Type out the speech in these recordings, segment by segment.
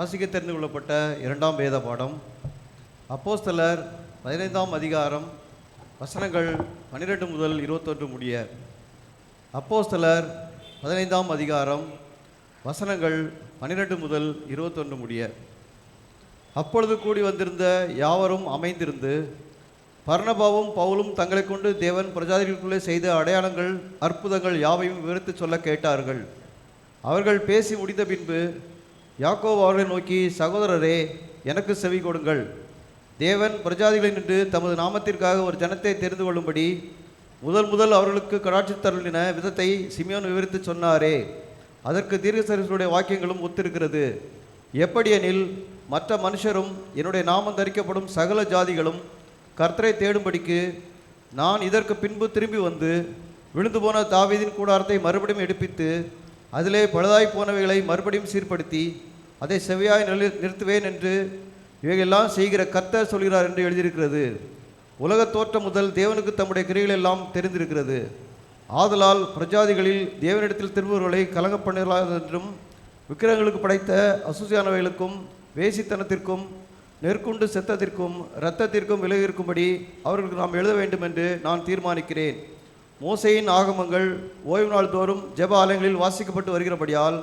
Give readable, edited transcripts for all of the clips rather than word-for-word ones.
வாசிக்க தெரிந்து கொள்ளப்பட்ட இரண்டாம் வேத பாடம் அப்போஸ்தலர் 15ஆம் அதிகாரம் வசனங்கள் 12 முதல் 21 முடிய. அப்போஸ்தலர் 15ஆம் அதிகாரம் வசனங்கள் 12 முதல் 21 முடிய. அப்பொழுது கூடி வந்திருந்த யாவரும் அமைந்திருந்து பர்னபாவும் பவுலும் தங்களை கொண்டு தேவன் பிரஜாதிகளுக்குள்ளே செய்த அடையாளங்கள் அற்புதங்கள் யாவையும் விவரித்து சொல்ல கேட்டார்கள். அவர்கள் பேசி முடிந்த பின்பு யாக்கோபு அவர்களை நோக்கி, சகோதரரே, எனக்கு செவி கொடுங்கள். தேவன் பிரஜாதிகளை நின்று தமது நாமத்திற்காக ஒரு ஜனத்தை தெரிந்து கொள்ளும்படி முதல் அவர்களுக்கு கடாட்சித்தருளின விதத்தை சிமியோன் விவரித்து சொன்னாரே, அதற்கு தீர்க்கதரிசிகளுடைய வாக்கியங்களும் ஒத்திருக்கிறது. எப்படியெனில், மற்ற மனுஷரும் என்னுடைய நாமம் தரிக்கப்படும் சகல ஜாதிகளும் கர்த்தரை தேடும்படிக்கு நான் இதற்கு பின்பு திரும்பி வந்து விழுந்து போன தாவீதின் கூடாரத்தை மறுபடியும் எடுப்பித்து அதிலே பழுதாய் போனவைகளை மறுபடியும் சீர்படுத்தி அதை செவ்வையாய் நிறுத்துவேன் என்று இவைகளெல்லாம் செய்கிற கர்த்தர் சொல்கிறார் என்று எழுதியிருக்கிறது. உலகத் தோற்றம் முதல் தேவனுக்கு தம்முடைய கிரியைகள் எல்லாம் தெரிந்திருக்கிறது. ஆதலால் பிரஜாதிகளில் தேவனிடத்தில் திரும்புவர்களை கலங்க பண்ணலாதென்றும் விக்கிரகங்களுக்கு படைத்த அசுசியானவைகளுக்கும் வேசித்தனத்திற்கும் நெற்குண்டு செத்தத்திற்கும் இரத்தத்திற்கும் விலகி இருக்கும்படி அவர்களுக்கு நாம் எழுத வேண்டும் என்று நான் தீர்மானிக்கிறேன். மோசேயின் ஆகமங்கள் ஓய்வு நாள் தோறும் ஜெப ஆலயங்களில் வாசிக்கப்பட்டு வருகிறபடியால்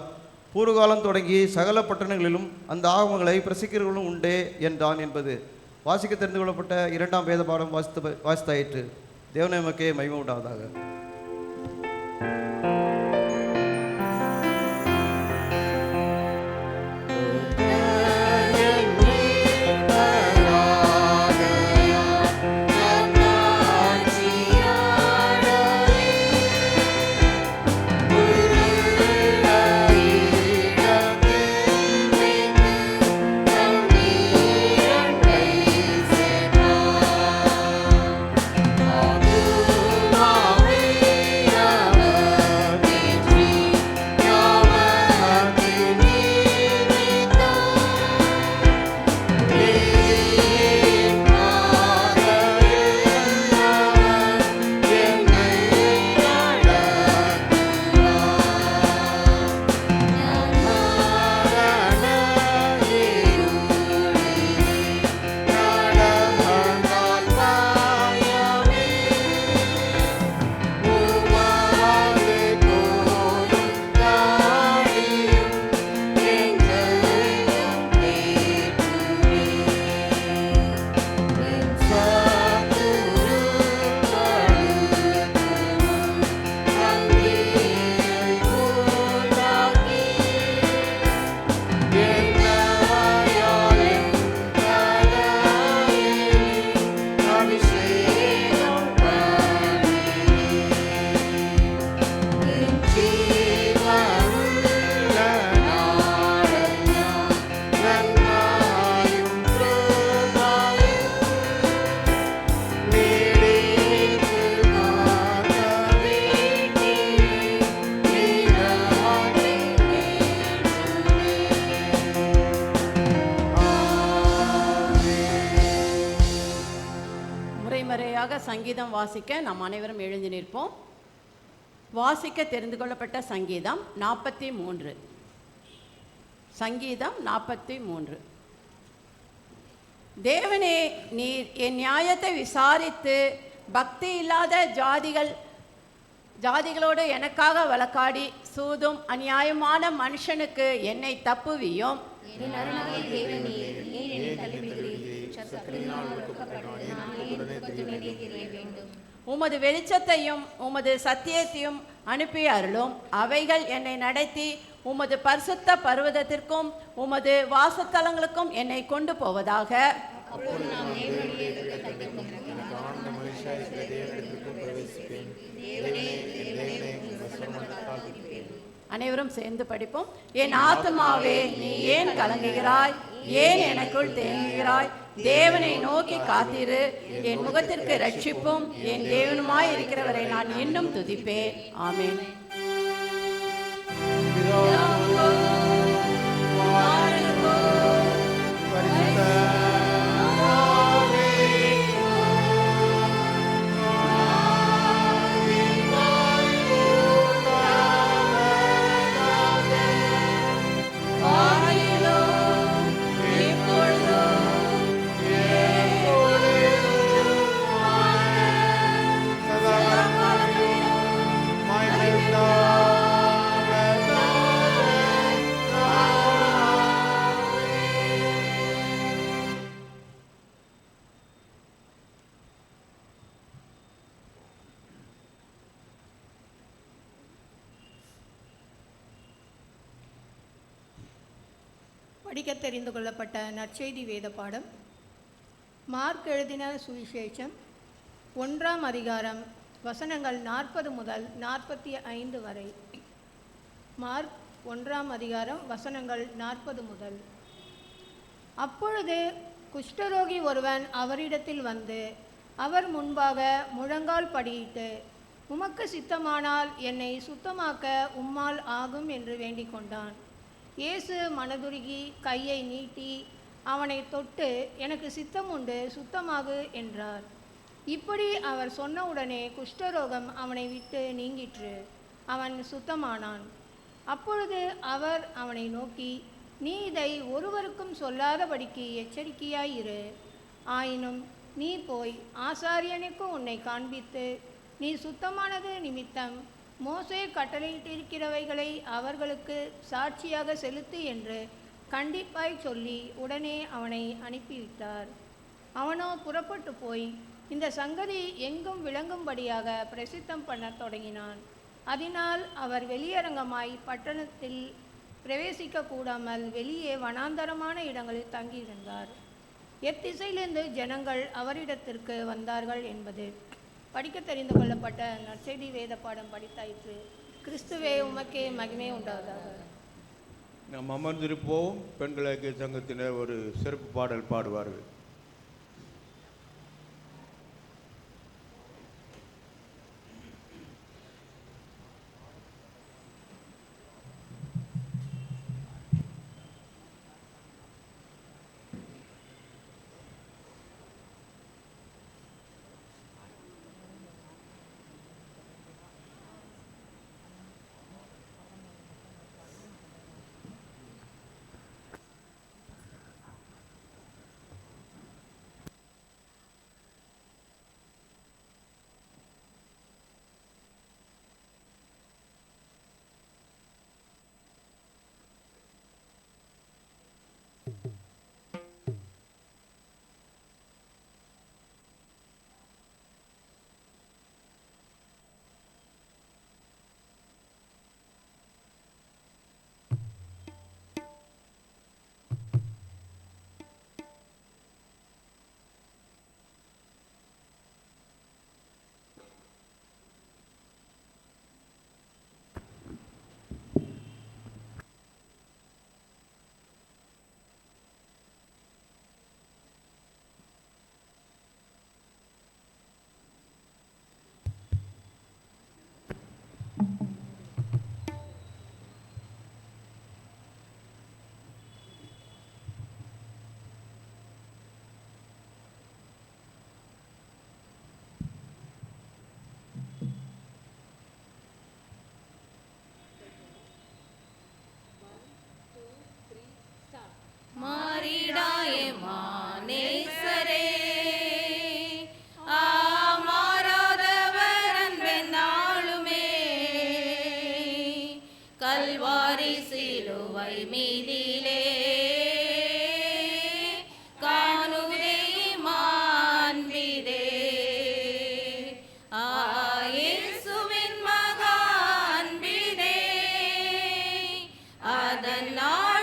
பூர்வகாலம் தொடங்கி சகல பட்டணங்களிலும் அந்த ஆகமங்களை பிரசிக்கிறவர்களும் உண்டே என்றான் என்பது வாசிக்க தெரிந்து கொள்ளப்பட்ட இரண்டாம் வேத பாடம் வாசித்தாயிற்று. தேவனை மக்கே மகிமை உண்டாவதாக. சங்கீதம் வாசிக்க நாம் அனைவரும் எழுந்து நிற்போம். வாசிக்க தெரிந்து கொள்ளப்பட்ட சங்கீதம் 43. சங்கீதம் 43. தேவனே, நீர் என் நியாயத்தை விசாரித்து பக்தி இல்லாத ஜாதிகளோடு எனக்காக வழக்காடி சூதும் அநியாயமான மனுஷனுக்கு என்னை தப்புவியும். உமது வெளிச்சத்தையும் உமது சத்தியத்தையும் அனுப்பி அருளும். அவைகள் என்னை நடத்தி உமது பரிசுத்த பர்வதத்திற்கும் உமது வாசத்தலங்களுக்கும் என்னை கொண்டு போவதாக. அனைவரும் சேர்ந்து படிப்போம். என் ஆத்துமாவே, நீ ஏன் கலங்குகிறாய்? ஏன் எனக்குள் தேங்குகிறாய்? தேவனை நோக்கி காத்திரு. என் முகத்திற்கு ரட்சிப்பும் என் தேவனுமாய் இருக்கிறவரை நான் இன்னும் துதிப்பேன். ஆமென். Hallelujah. படிக்க தெரிந்து கொள்ளப்பட்ட நற்செய்தி வேத பாடம் மார்க் எழுதின சுவிசேஷம் 1ஆம் அதிகாரம் வசனங்கள் 40 முதல் 45 வரை. மார்க் 1ஆம் அதிகாரம் வசனங்கள் 40 முதல். அப்பொழுது குஷ்டரோகி ஒருவன் அவரிடத்தில் வந்து அவர் முன்பாக முழங்கால் படியிட்டு, உமக்கு சித்தமானால் என்னை சுத்தமாக்க உம்மால் ஆகும் என்று வேண்டிக் கொண்டான். இயேசு மனதுருகி கையை நீட்டி அவனை தொட்டு, எனக்கு சித்தம் உண்டு, சுத்தமாகு என்றார். இப்படி அவர் சொன்னவுடனே குஷ்டரோகம் அவனை விட்டு நீங்கிற்று. அவன் சுத்தமானான். அப்பொழுது அவர் அவனை நோக்கி, நீ இதை ஒருவருக்கும் சொல்லாதபடிக்கு எச்சரிக்கையாயிரு. ஆயினும் நீ போய் ஆசாரியனுக்கு உன்னை காண்பித்து, நீ சுத்தமானது நிமித்தம் மோசே கட்டளையிட்டிருக்கிறவைகளை அவர்களுக்கு சாட்சியாக செலுத்து என்று கண்டிப்பாய் சொல்லி உடனே அவனை அனுப்பிவிட்டார். அவனோ புறப்பட்டு போய் இந்த சங்கதி எங்கும் விளங்கும்படியாக பிரசித்தம் பண்ணத் தொடங்கினான். அதனால் அவர் வெளியரங்கமாய் பட்டணத்தில் பிரவேசிக்க கூடாமல் வெளியே வனாந்தரமான இடங்களில் தங்கியிருந்தார். எத்திசையிலிருந்து ஜனங்கள் அவரிடத்திற்கு வந்தார்கள் என்பது. படிக்க தெரிந்து கொள்ளப்பட்ட நற்செய்தி வேத பாடம் படித்தாயிற்று. கிறிஸ்துவே உமக்கே மகிமை உண்டாவதாக. நாம் அமர்ந்திருப்போம். பெண்கள் ஐக்கிய சங்கத்தினர் ஒரு சிறப்பு பாடல் பாடுவார்கள். மாறிடாய மானேசரே, மாறாதவர் அன்பென்னாளுமே, கல்வாரி சிலுவை மீதிலே காணுதே மாண்பிதே. இயேசுவின் மகா அன்பிதே, அதனால்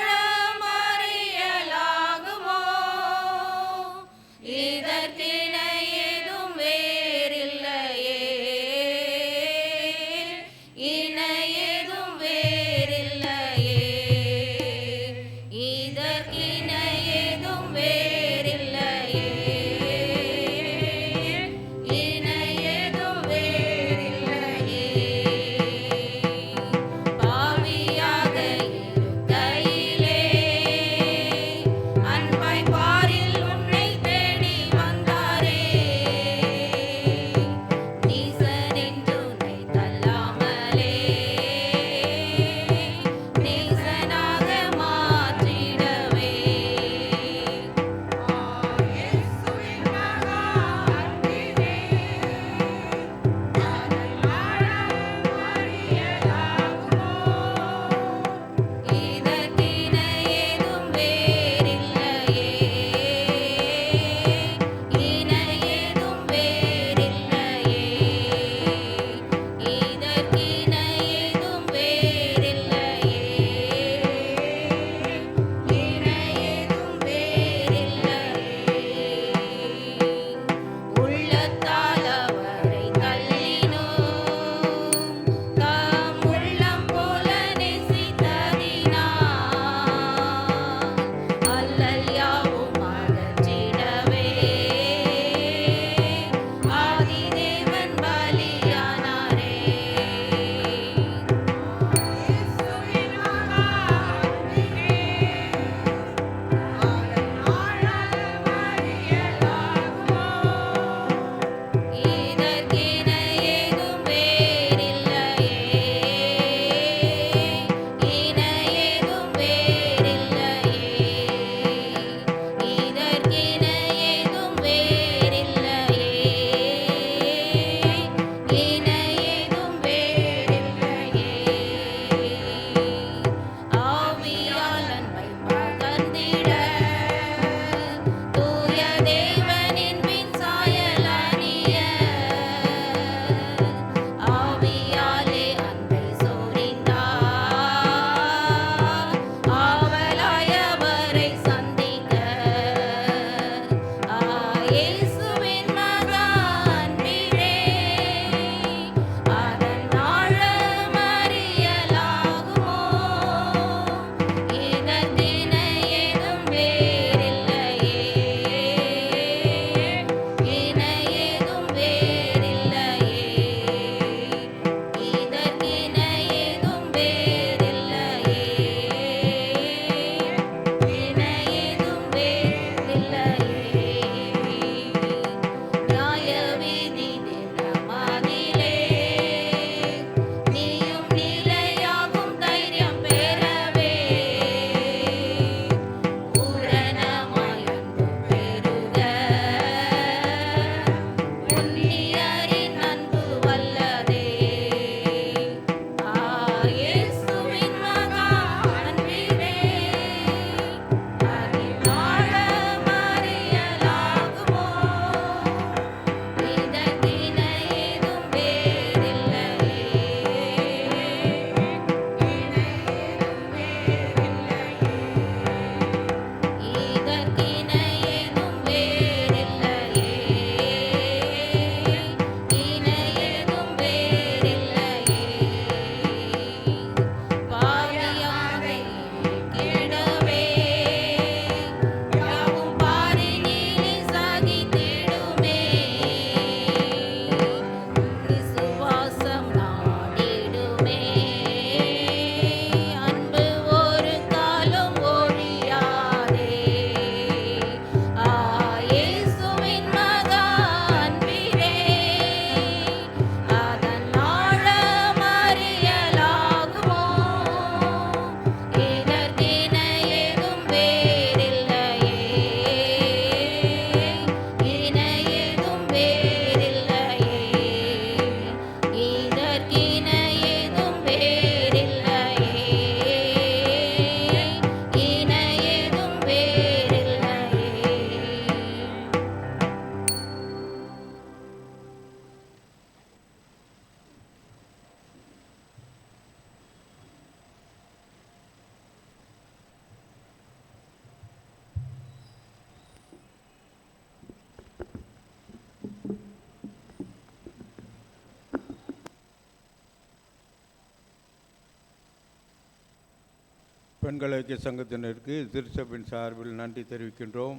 பெண்கள் ஐக்கிய சங்கத்தினருக்கு திருச்சபையின் சார்பில் நன்றி தெரிவிக்கின்றோம்.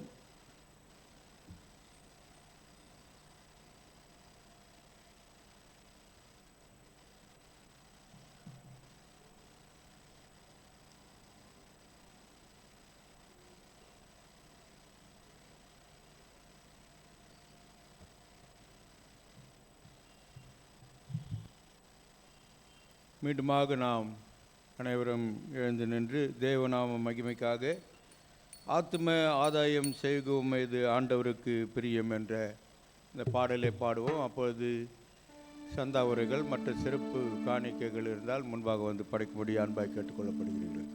மீண்டுமாக நாம் அனைவரும் எழுந்து நின்று தேவநாம மகிமைக்காக ஆத்தும ஆதாயம் செய்கும் இது ஆண்டவருக்கு பிரியம் என்ற இந்த பாடலை பாடுவோம். அப்பொழுது சந்தா உரைகள் மற்ற சிறப்பு காணிக்கைகள் இருந்தால் முன்பாக வந்து படைக்கும்படி அன்பாய் கேட்டுக்கொள்ளப்படுகிறீர்கள்.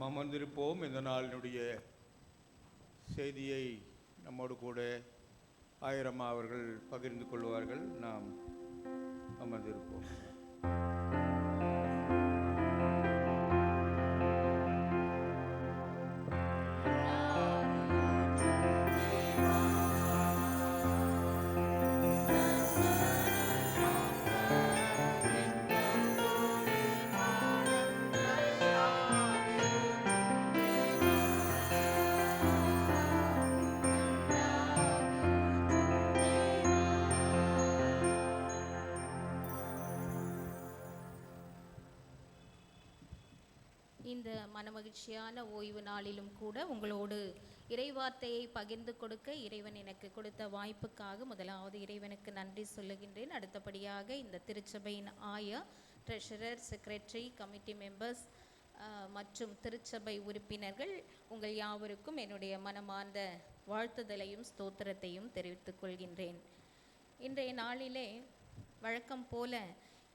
அமர்ந்திருப்போம். இந்த நாளினுடைய செய்தியை நம்மோடு கூட ஆயிரம்மா அவர்கள் பகிர்ந்து கொள்வார்கள். நாம் அமர்ந்திருப்போம். இந்த மனமகிழ்ச்சியான ஓய்வு நாளிலும் கூட உங்களோடு இறைவார்த்தையை பகிர்ந்து கொடுக்க இறைவன் எனக்கு கொடுத்த வாய்ப்புக்காக முதலாவது இறைவனுக்கு நன்றி சொல்லுகின்றேன். அடுத்தபடியாக இந்த திருச்சபையின் ஆயா, ட்ரெஷரர், செக்ரட்டரி, கமிட்டி மெம்பர்ஸ் மற்றும் திருச்சபை உறுப்பினர்கள் உங்கள் யாவருக்கும் என்னுடைய மனமார்ந்த வாழ்த்துதலையும் ஸ்தோத்திரத்தையும் தெரிவித்துக் கொள்கின்றேன். இன்றைய நாளிலே வழக்கம் போல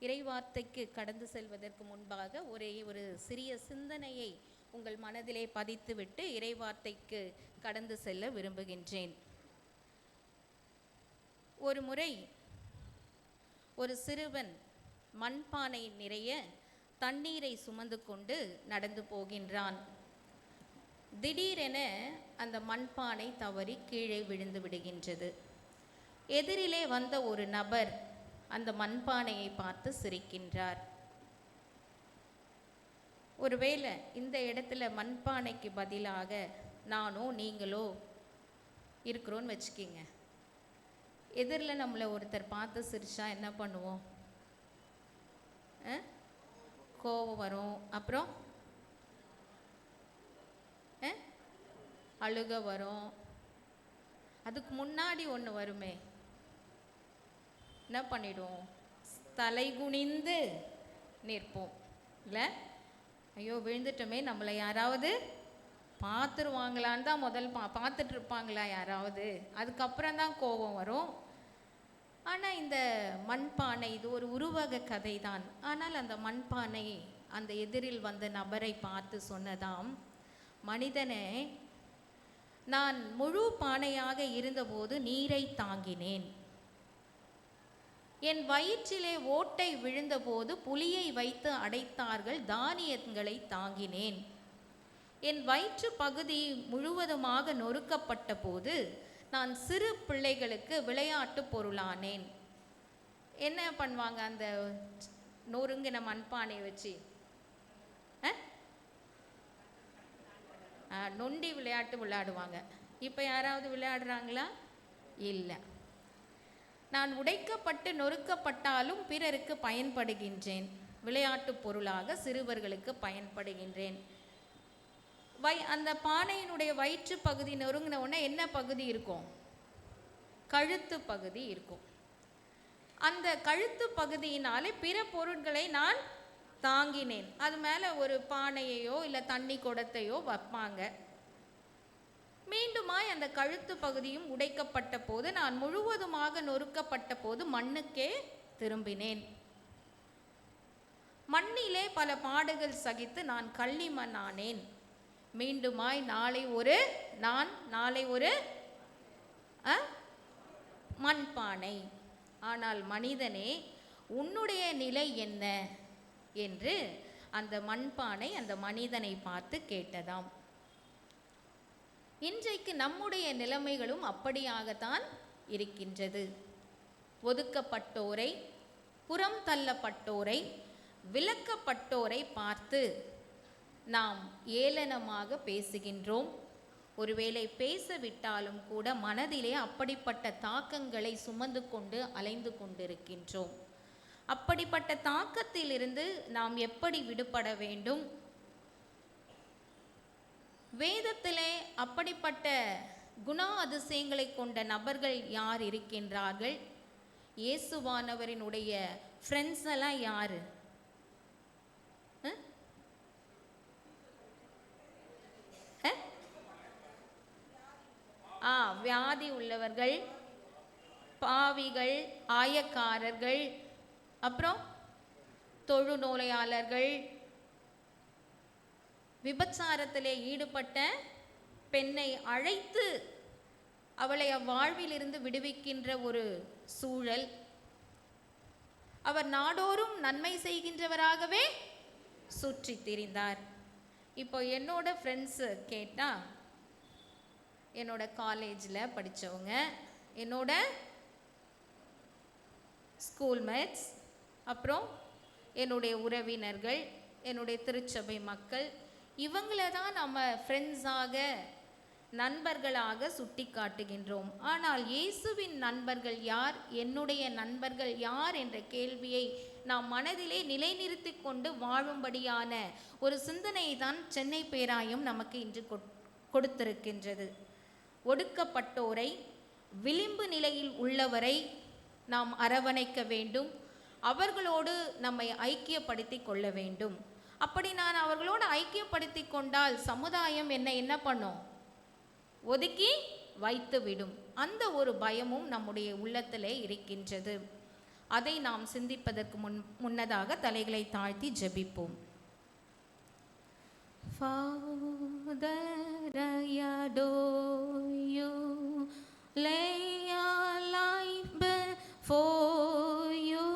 இறைவார்த்தைக்கு கடந்து செல்வதற்கு முன்பாக ஒரு சிறிய சிந்தனையை உங்கள் மனதிலே பதித்துவிட்டு இறைவார்த்தைக்கு கடந்து செல்ல விரும்புகின்றேன். ஒரு முறை ஒரு சிறுவன் மண்பானை நிறைய தண்ணீரை சுமந்து கொண்டு நடந்து போகின்றான். திடீரென அந்த மண்பானை தவறி கீழே விழுந்து விடுகின்றது. எதிரிலே வந்த ஒரு நபர் அந்த மண்பானையை பார்த்து சிரிக்கின்றார். ஒருவேளை இந்த இடத்துல மண்பானைக்கு பதிலாக நானோ நீங்களோ இருக்கிறோன்னு வச்சுக்கிங்க. எதிரில் நம்மளை ஒருத்தர் பார்த்து சிரிச்சா என்ன பண்ணுவோம்? கோபம் வரும், அப்புறம் அழுக வரும். அதுக்கு முன்னாடி ஒன்று வருமே, என்ன பண்ணிடுவோம்? தலை குனிந்து நிற்போம் இல்லை? ஐயோ விழுந்துட்டோமே, நம்மளை யாராவது பார்த்துருவாங்களான்னு தான் முதல் பார்த்துட்டு இருப்பாங்களா யாராவது, அதுக்கப்புறம் தான் கோபம் வரும். ஆனால் இந்த மண்பானை இது ஒரு உருவக கதை தான். ஆனால் அந்த மண்பானை அந்த எதிரில் வந்த நபரை பார்த்து சொன்னதாம், மனிதனே, நான் முழு பானையாக இருந்தபோது நீரை தாங்கினேன். என் வயிற்றிலே ஓட்டை விழுந்தபோது புலியை வைத்து அடைத்தார்கள், தானியங்களை தாங்கினேன். என் வயிற்று பகுதி முழுவதுமாக நொறுக்கப்பட்ட போது நான் சிறு பிள்ளைகளுக்கு விளையாட்டு பொருளானேன். என்ன பண்ணுவாங்க அந்த நொறுங்கின மண்பானையை வச்சு? நொண்டி விளையாட்டு விளையாடுவாங்க. இப்போ யாராவது விளையாடுறாங்களா? இல்லை. நான் உடைக்கப்பட்டு நொறுக்கப்பட்டாலும் பிறருக்கு பயன்படுகின்றேன், விளையாட்டு பொருளாக சிறுவர்களுக்கு பயன்படுகின்றேன். அந்த பானையினுடைய வயிற்று பகுதி நொறுங்கின உடனே என்ன பகுதி இருக்கும்? கழுத்து பகுதி இருக்கும். அந்த கழுத்து பகுதியினாலே பிற பொருட்களை நான் தாங்கினேன். அது மேலே ஒரு பானையையோ இல்லை தண்ணி குடத்தையோ வைப்பாங்க. மீண்டுமாய் அந்த கழுத்து பகுதியும் உடைக்கப்பட்ட போது நான் முழுவதுமாக நொறுக்கப்பட்ட போது மண்ணுக்கே திரும்பினேன். மண்ணிலே பல பாடுகள் சகித்து நான் களிமண் ஆனேன். மீண்டுமாய் நாளை ஒரு மண்பானை. ஆனால் மனிதனே, உன்னுடைய நிலை என்ன என்று அந்த மண்பானை அந்த மனிதனை பார்த்து கேட்டதாம். இன்றைக்கு நம்முடைய நிலைமைகளும் அப்படியாகத்தான் இருக்கின்றது. ஒதுக்கப்பட்டோரை, புறம் தள்ளப்பட்டோரை, விலக்கப்பட்டோரை பார்த்து நாம் ஏளனமாக பேசுகின்றோம். ஒருவேளை பேசவிட்டாலும் கூட மனதிலே அப்படிப்பட்ட தாக்கங்களை சுமந்து கொண்டு அலைந்து கொண்டிருக்கின்றோம். அப்படிப்பட்ட தாக்கத்திலிருந்து நாம் எப்படி விடுபட வேண்டும்? வேதத்திலே அப்படிப்பட்ட குண அதிசயங்களை கொண்ட நபர்கள் யார் இருக்கின்றார்கள்? இயேசுவானவரினுடைய ஃப்ரெண்ட்ஸ் எல்லாம் யாரு? வியாதி உள்ளவர்கள், பாவிகள், ஆயக்காரர்கள், அப்புறம் தொழுநோயாளர்கள், விபச்சாரத்திலே ஈடுபட்ட பெண்ணை அழைத்து அவளை அவ்வாழ்விலிருந்து விடுவிக்கின்ற ஒரு சூழல். அவர் நாடோறும் நன்மை செய்கின்றவராகவே சுற்றி திரிந்தார். இப்போ என்னோட ஃப்ரெண்ட்ஸு கேட்டால், என்னோட காலேஜில் படித்தவங்க, என்னோட ஸ்கூல்மேட்ஸ், அப்புறம் என்னுடைய உறவினர்கள், என்னுடைய திருச்சபை மக்கள், இவங்கள தான் நம்ம ஃப்ரெண்ட்ஸாக, நண்பர்களாக சுட்டி காட்டுகின்றோம். ஆனால் இயேசுவின் நண்பர்கள் யார், என்னுடைய நண்பர்கள் யார் என்ற கேள்வியை நாம் மனதிலே நிலைநிறுத்தி கொண்டு வாழும்படியான ஒரு சிந்தனையை தான் சென்னை பேராயம் நமக்கு இன்று கொடுத்திருக்கின்றது. ஒடுக்கப்பட்டோரை, விளிம்பு நிலையில் உள்ளவரை நாம் அரவணைக்க வேண்டும். அவர்களோடு நம்மை ஐக்கியப்படுத்தி கொள்ள வேண்டும். அப்படி நான் அவர்களோடு ஐக்கியப்படுத்தி கொண்டால் சமுதாயம் என்ன பண்ணும்? ஒதுக்கி வைத்துவிடும். அந்த ஒரு பயமும் நம்முடைய உள்ளத்திலே இருக்கின்றது. அதை நாம் சிந்திப்பதற்கு முன்னதாக தலைகளை தாழ்த்தி ஜெபிப்போம். Father, I adore you, lay our life before you,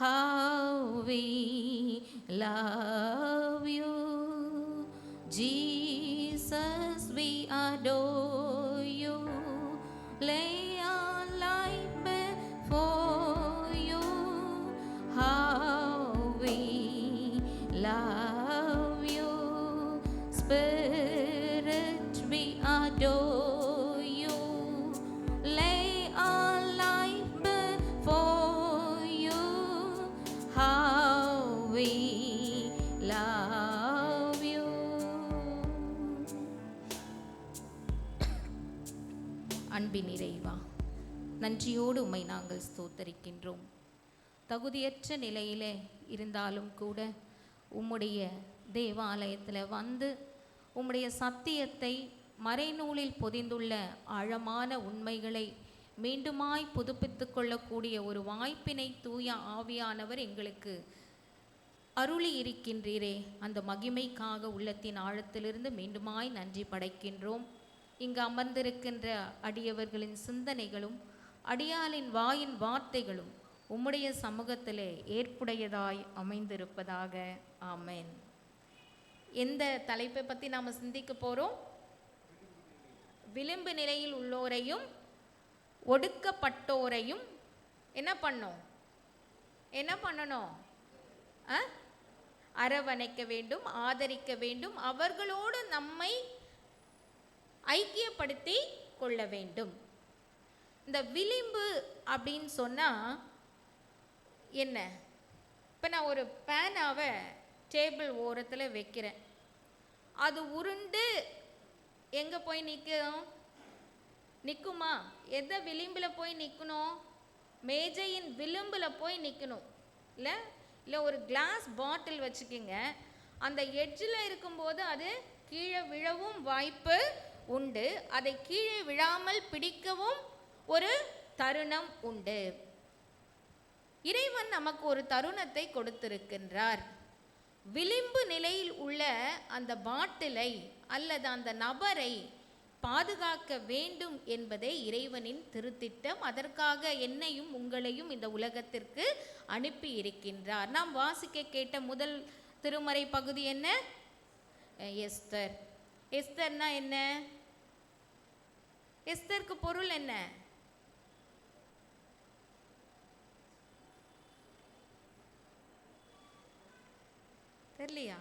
how we love you. Jesus, we adore you, lay our life before you, how we love you. Spirit, we adore you, lay our life before you, how we love you. அன்பின் இறைவா, நன்றியோடு உம்மை நாங்கள் ஸ்தோத்தரிக்கின்றோம். தகுதியற்ற நிலையிலே இருந்தாலும் கூட உம்முடைய தேவாலயத்தில் வந்து உம்முடைய சத்தியத்தை, மறைநூலில் பொதிந்துள்ள ஆழமான உண்மைகளை மீண்டுமாய் புதுப்பித்து கொள்ளக்கூடிய ஒரு வாய்ப்பினை தூய ஆவியானவர் எங்களுக்கு அருளி இருக்கின்றீரே, அந்த மகிமைக்காக உள்ளத்தின் ஆழத்திலிருந்து மீண்டுமாய் நன்றி படைக்கின்றோம். இங்கு அமர்ந்திருக்கின்ற அடியவர்களின் சிந்தனைகளும் அடியாளின் வாயின் வார்த்தைகளும் உம்முடைய சமூகத்திலே ஏற்புடையதாய் அமைந்திருப்பதாக. ஆமென். எந்த தலைப்பை பற்றி நாம் சிந்திக்க போகிறோம்? விளிம்பு நிலையில் உள்ளோரையும் ஒடுக்கப்பட்டோரையும் என்ன பண்ணணும்? அரவணைக்க வேண்டும், ஆதரிக்க வேண்டும், அவர்களோடு நம்மை ஐக்கியப்படுத்தி கொள்ள வேண்டும். இந்த விளிம்பு அப்படின்னு சொன்னால் என்ன? இப்போ நான் ஒரு பேனாவை டேபிள் ஓரத்தில் வைக்கிறேன், அது உருண்டு எங்கே போய் நிற்குமா? எதை விளிம்பில் போய் நிற்கணும்? மேஜையின் விளிம்பில் போய் நிற்கணும். இல்லை ஒரு கிளாஸ் பாட்டில் வச்சுக்கிங்க, அந்த எட்ஜில் இருக்கும்போது அது கீழே விழவும் வாய்ப்பு உண்டு, அதை கீழே விழாமல் பிடிக்கவும் ஒரு தருணம் உண்டு. இறைவன் நமக்கு ஒரு தருணத்தை கொடுத்திருக்கின்றார். விளிம்பு நிலையில் உள்ள அந்த பாட்டிலை அல்லது அந்த நபரை பாதுகாக்க வேண்டும் என்பதே இறைவனின் திருத்திட்டம். அதற்காக என்னையும் உங்களையும் இந்த உலகத்திற்கு அனுப்பி இருக்கின்றார். நாம் வாசிக்க கேட்ட முதல் திருமறை பகுதி என்ன? எஸ்தர். எஸ்தர்னா என்ன? எஸ்தருக்கு பொருள் என்ன? தெரியலையா?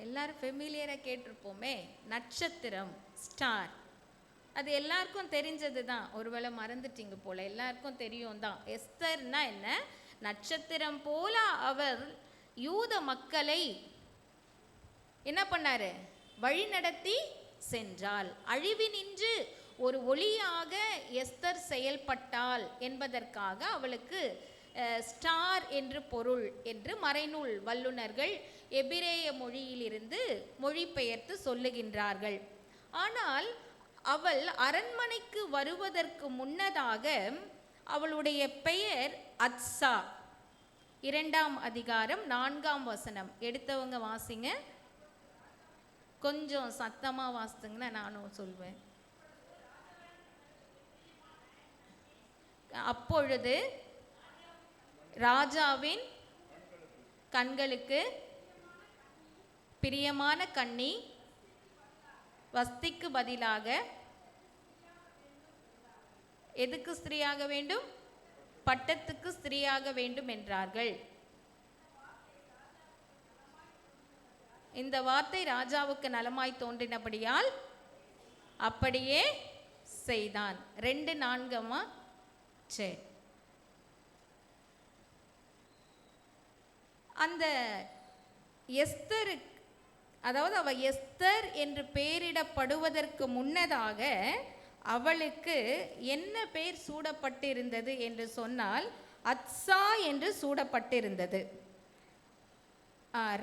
எல்லாரும் ஃபெமிலியராக கேட்டிருப்போமே, நட்சத்திரம், ஸ்டார். அது எல்லாருக்கும் தெரிஞ்சது தான், ஒருவேளை மறந்துட்டீங்க போல, எல்லாருக்கும் தெரியும் தான். எஸ்தர்னா என்ன? நட்சத்திரம் போல அவர் யூத மக்களை என்ன பண்ணாரு? வழிநடத்தி சென்றால். அழிவினின்று ஒரு ஒளியாக எஸ்தர் செயல்பட்டாள் என்பதற்காக அவளுக்கு ஸ்டார் என்று பொருள் என்று மறைநூல் வல்லுநர்கள் எபிரேய மொழியிலிருந்து மொழிபெயர்த்து சொல்லுகின்றார்கள். ஆனால் அவள் அரண்மனைக்கு வருவதற்கு முன்னதாக அவளுடைய பெயர் அத்சா. 2ஆம் அதிகாரம் 4ஆம் வசனம். எடுத்தவங்க வாசிங்க, கொஞ்சம் சத்தமாக வாசித்தீங்கன்னா நானும் சொல்வேன். அப்பொழுது ராஜாவின் கண்களுக்கு பிரியமான கன்னி வஸ்திக்கு பதிலாக எதுக்கு ஸ்திரீயாக வேண்டும்? பட்டத்துக்கு ஸ்திரீயாக வேண்டும் என்றார்கள். இந்த வார்த்தை ராஜாவுக்கு நலமாய் தோன்றினபடியால் அப்படியே செய்தான். 2:4 சரி. அந்த எஸ்தர், அதாவது அவள் எஸ்தர் என்று பெயரிடப்படுவதற்கு முன்னதாக அவளுக்கு என்ன பெயர் சூடப்பட்டிருந்தது என்று சொன்னால் அத்சா என்று சூடப்பட்டிருந்தது.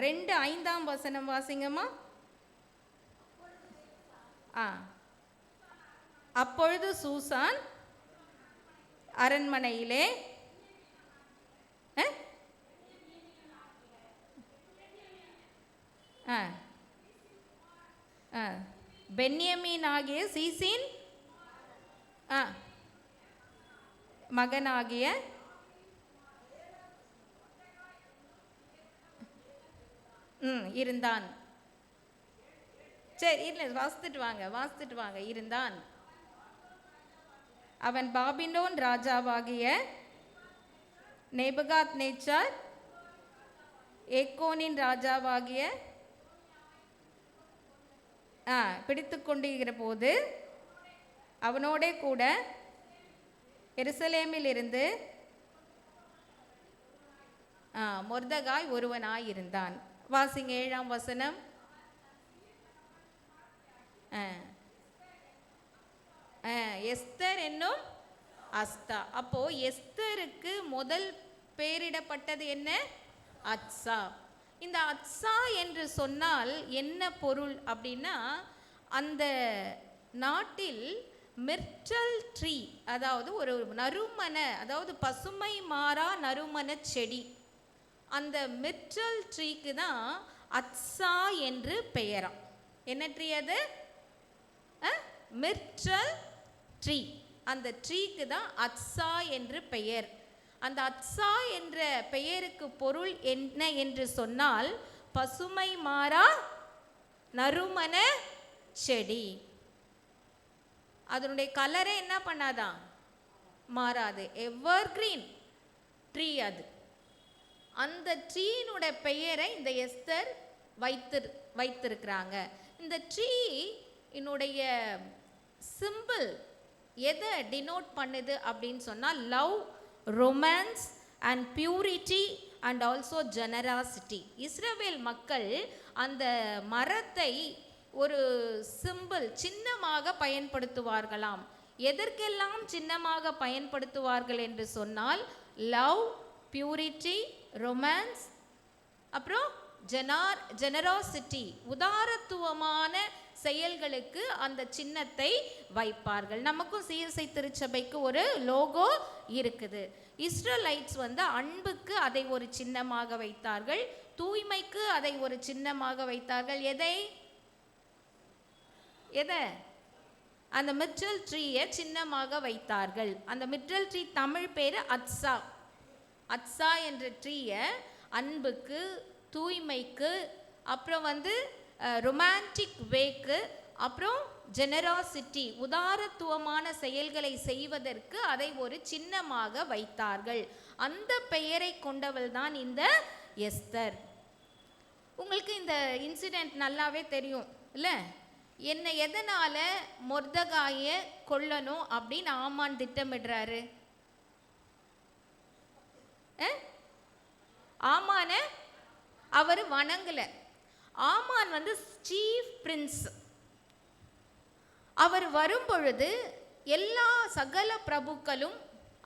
2:5 வாசிங்கம்மா. அப்பொழுது சூசான் அரண்மனையிலே பென்யமீன் ஆகிய சீசின் மகனாகிய இருந்தான். சரி, இல்லை, வாசித்துட்டு வாங்க. இருந்தான். அவன் பாபிலோன் ராஜாவாகிய நேபுகாத் நேச்சார் ஏக்கோனின் ராஜாவாகிய பிடித்து கொண்டிருக்கிற போது அவனோட கூட எருசலேமில் இருந்து மொர்தகாய் ஒருவனாயிருந்தான். வாசிங்க 7ஆம் வசனம். எஸ்தர் என்னும் அஸ்தா. அப்போ எஸ்தருக்கு முதல் பெயரிடப்பட்டது என்ன? அத்சா. இந்த அத்சா என்று சொன்னால் என்ன பொருள் அப்படின்னா, அந்த நாட்டில் மிர்டல் ட்ரீ, அதாவது ஒரு நறுமண, அதாவது பசுமை மாறா நறுமண செடி, அந்த மிர்டல் ட்ரீக்கு தான் அத்சா என்று பெயராம். என்ன ட்ரீ அது? மிர்டல் ட்ரீ. அந்த ட்ரீக்கு தான் அத்சா என்று பெயர். அந்த அத்சா என்ற பெயருக்கு பொருள் என்ன என்று சொன்னால், பசுமை மாறா நறுமண செடி. அதனுடைய கலரை என்ன பண்ணாதான்? மாறாது. எவர் கிரீன் ட்ரீ அது. அந்த ட்ரீனுடைய பெயரை இந்த எஸ்தர் வைத்திருக்கிறாங்க. இந்த ட்ரீ என்னுடைய சிம்பிள் எதை டினோட் பண்ணுது அப்படின்னு சொன்னால், love, romance and purity and also generosity. Israel மக்கள் அந்த மரத்தை ஒரு சிம்பிள், சின்னமாக பயன்படுத்துவார்களாம். எதற்கெல்லாம் சின்னமாக பயன்படுத்துவார்கள் என்று சொன்னால், லவ், பியூரிட்டி, ரொமான்ஸ், அப்புறம் ஜெனராசிட்டி, உதாரத்துவமான செயல்களுக்கு அந்த சின்னத்தை வைப்பார்கள். நமக்கும் சிஎஸ்ஐ திருச்சபைக்கு ஒரு லோகோ இருக்குது. இஸ்ரேலைட்ஸ் அன்புக்கு அதை ஒரு சின்னமாக வைத்தார்கள், தூய்மைக்கு அதை ஒரு சின்னமாக வைத்தார்கள். எதை? அந்த மிர்டல் ட்ரீயை சின்னமாக வைத்தார்கள். அந்த மிர்டல் ட்ரீ தமிழ் பேர் அத்சா. அத்சா என்ற ட்ரீயை அன்புக்கு, தூய்மைக்கு, அப்புறம் ரொமான்டிக் வேக்கு, அப்புறம் ஜெனராசிட்டி, உதாரத்துவமான செயல்களை செய்வதற்கு அதை ஒரு சின்னமாக வைத்தார்கள். அந்த பெயரை கொண்டவள் தான் இந்த எஸ்தர். உங்களுக்கு இந்த இன்சிடெண்ட் நல்லாவே தெரியும் இல்லை? என்ன எதனால மொர்தகாயை கொல்லணும் அப்படின்னு ஆமான் திட்டமிடுறாரு? ஆமான அவர் வணங்கல. ஆமான் சீஃப் பிரின்ஸ். அவர் வரும்பொழுது எல்லா சகல பிரபுக்களும்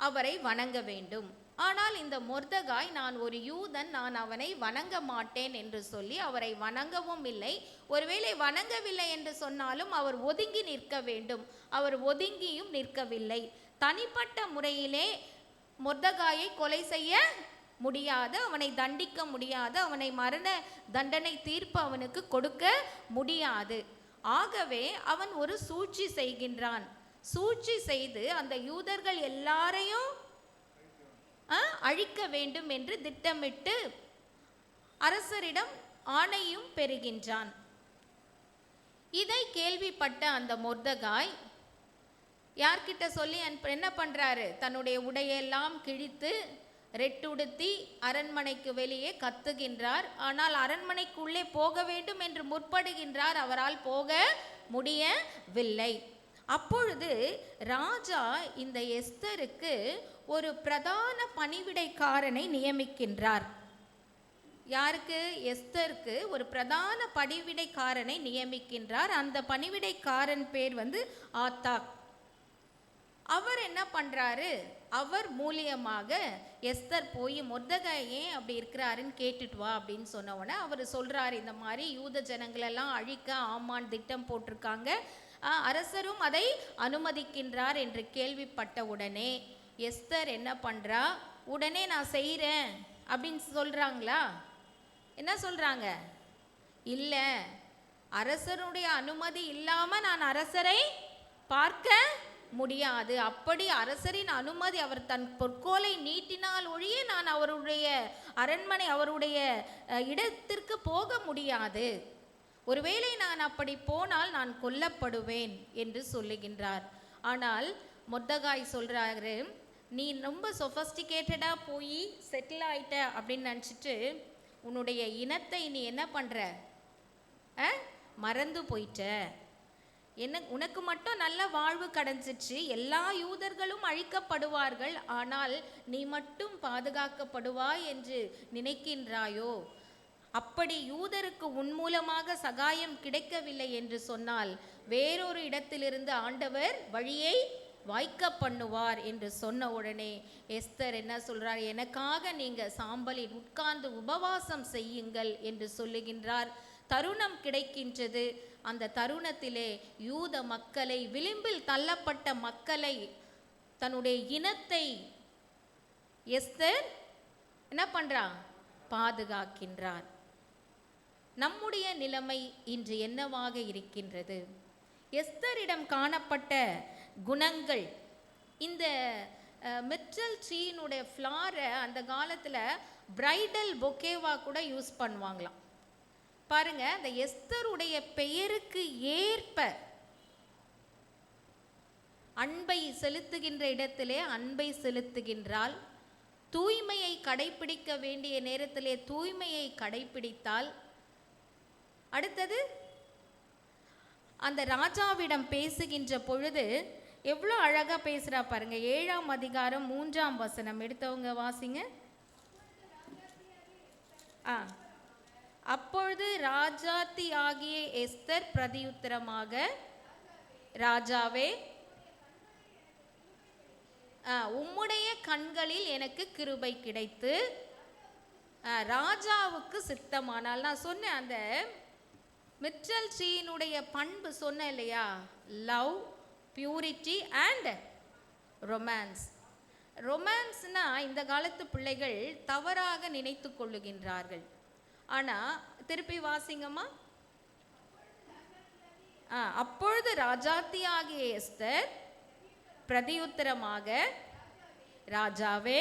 அவரை வணங்க வேண்டும். ஆனால் இந்த மொர்தகாய், நான் ஒரு யூதன், நான் அவனை வணங்க மாட்டேன் என்று சொல்லி அவரை வணங்கவும் இல்லை. ஒருவேளை வணங்கவில்லை என்று சொன்னாலும் அவர் ஒதுங்கி நிற்க வேண்டும். அவர் ஒதுங்கியும் நிற்கவில்லை. தனிப்பட்ட முறையிலே மொர்தகாயை கொலை செய்ய முடியாது, அவனை தண்டிக்க முடியாது, அவனை மரண தண்டனை தீர்ப்பு அவனுக்கு கொடுக்க முடியாது. ஆகவே அவன் ஒரு சூழ்ச்சி செய்கின்றான். சூழ்ச்சி செய்து அந்த யூதர்கள் எல்லாரையும் அழிக்க வேண்டும் என்று திட்டமிட்டு அரசரிடம் ஆணையும் பெறுகின்றான். இதை கேள்விப்பட்ட அந்த மொர்தகாய் யார்கிட்ட சொல்லி என்ன பண்றாரு? தன்னுடைய உடையெல்லாம் கிழித்து ரெட்டுடுத்தி அரண்மனைக்கு வெளியே கத்துகின்றார். ஆனால் அரண்மனைக்குள்ளே போக வேண்டும் என்று முற்படுகின்றார். அவரால் போக முடியவில்லை. அப்பொழுது ராஜா இந்த எஸ்தருக்கு ஒரு பிரதான பணிவிடைக்காரனை நியமிக்கின்றார். யாருக்கு? எஸ்தருக்கு ஒரு பிரதான பணிவிடைக்காரனை நியமிக்கின்றார். அந்த பணிவிடைக்காரன் பேர் ஆத்தாக். அவர் என்ன பண்றாரு? அவர் மூலியமாக எஸ்தர் போய் மொர்தகாய் ஏன் அப்படி இருக்கிறாருன்னு கேட்டுட்டு வா அப்படின்னு சொன்ன உடனே அவர் சொல்றாரு, இந்த மாதிரி யூத ஜனங்களெல்லாம் அழிக்க ஆமான் திட்டம் போட்டிருக்காங்க, அரசரும் அதை அனுமதிக்கின்றார் என்று கேள்விப்பட்ட உடனே எஸ்தர் என்ன பண்ணுறா, உடனே நான் செய்கிறேன் அப்படின்னு சொல்கிறாங்களா? என்ன சொல்கிறாங்க? இல்லை, அரசருடைய அனுமதி இல்லாமல் நான் அரசரை பார்க்க முடியாது. அப்படி அரசரின் அனுமதி, அவர் தன் பொற்கோலை நீட்டினால் ஒழிய நான் அவருடைய அரண்மனை, அவருடைய இடத்திற்கு போக முடியாது. ஒருவேளை நான் அப்படி போனால் நான் கொல்லப்படுவேன் என்று சொல்லுகின்றார். ஆனால் மொர்தெகாய் சொல்கிறாரு, நீ ரொம்ப சொஃபஸ்டிகேட்டடாக போய் செட்டில் ஆயிட்ட அப்படின்னு நினச்சிட்டு உன்னுடைய இனத்தை நீ என்ன பண்ணுற, மறந்து போயிட்ட. உனக்கு மட்டும் நல்ல வாழ்வு கிடைச்சிச்சு, எல்லா யூதர்களும் அழிக்கப்படுவார்கள், ஆனால் நீ மட்டும் பாதுகாக்கப்படுவாய் என்று நினைக்கின்றாயோ? அப்படி யூதருக்கு உன் மூலமாக சகாயம் கிடைக்கவில்லை என்று சொன்னால் வேறொரு இடத்திலிருந்து ஆண்டவர் வழியை வாய்க்க பண்ணுவார் என்று சொன்ன உடனே எஸ்தர் என்ன சொல்றார், எனக்காக நீங்க சாம்பலில் உட்கார்ந்து உபவாசம் செய்யுங்கள் என்று சொல்லுகின்றார். தருணம் கிடைக்கின்றது. அந்த தருணத்திலே யூத மக்களை, விளிம்பில் தள்ளப்பட்ட மக்களை, தன்னுடைய இனத்தை எஸ்தர் என்ன பண்றா, பாதுகாக்கின்றார். நம்முடைய நிலைமை இன்று என்னவாக இருக்கின்றது? எஸ்தரிடம் காணப்பட்ட குணங்கள், இந்த மிர்ச்சல் ட்ரீனுடைய ஃப்ளாரை அந்த காலத்தில் பிரைடல் பொக்கேவா கூட யூஸ் பண்ணுவாங்களாம். பாருங்க, அந்த எஸ்தருடைய பெயருக்கு ஏற்ப அன்பை செலுத்துகின்ற இடத்திலே அன்பை செலுத்துகின்றாள். தூய்மையை கடைபிடிக்க வேண்டிய நேரத்திலே தூய்மையை கடைபிடித்தால், அடுத்தது அந்த ராஜாவிடம் பேசுகின்ற பொழுது எவ்வளோ அழகாக பேசுகிறா பாருங்க. 7ஆம் அதிகாரம் 3ஆம் வசனம் எடுத்தவங்க வாசிங்க. அப்பொழுது ராஜாத்தி ஆகிய எஸ்தர் பிரதியுத்தரமாக, ராஜாவே, உம்முடைய கண்களில் எனக்கு கிருபை கிடைத்து ராஜாவுக்கு சித்தமானால். நான் சொன்னேன், அந்த மிர்ச்சல் ட்ரீனுடைய பண்பு சொன்னேன் இல்லையா, லவ், பியூரிட்டி அண்ட் ரொமான்ஸ். ரொமான்ஸ்னா இந்த காலத்து பிள்ளைகள் தவறாக நினைத்து கொள்ளுகின்றார்கள். ஆனால் திருப்பி வாசிங்கம்மா. அப்பொழுது ராஜாத்தியாகிய எஸ்தர் பிரதியுத்தரமாக, ராஜாவே,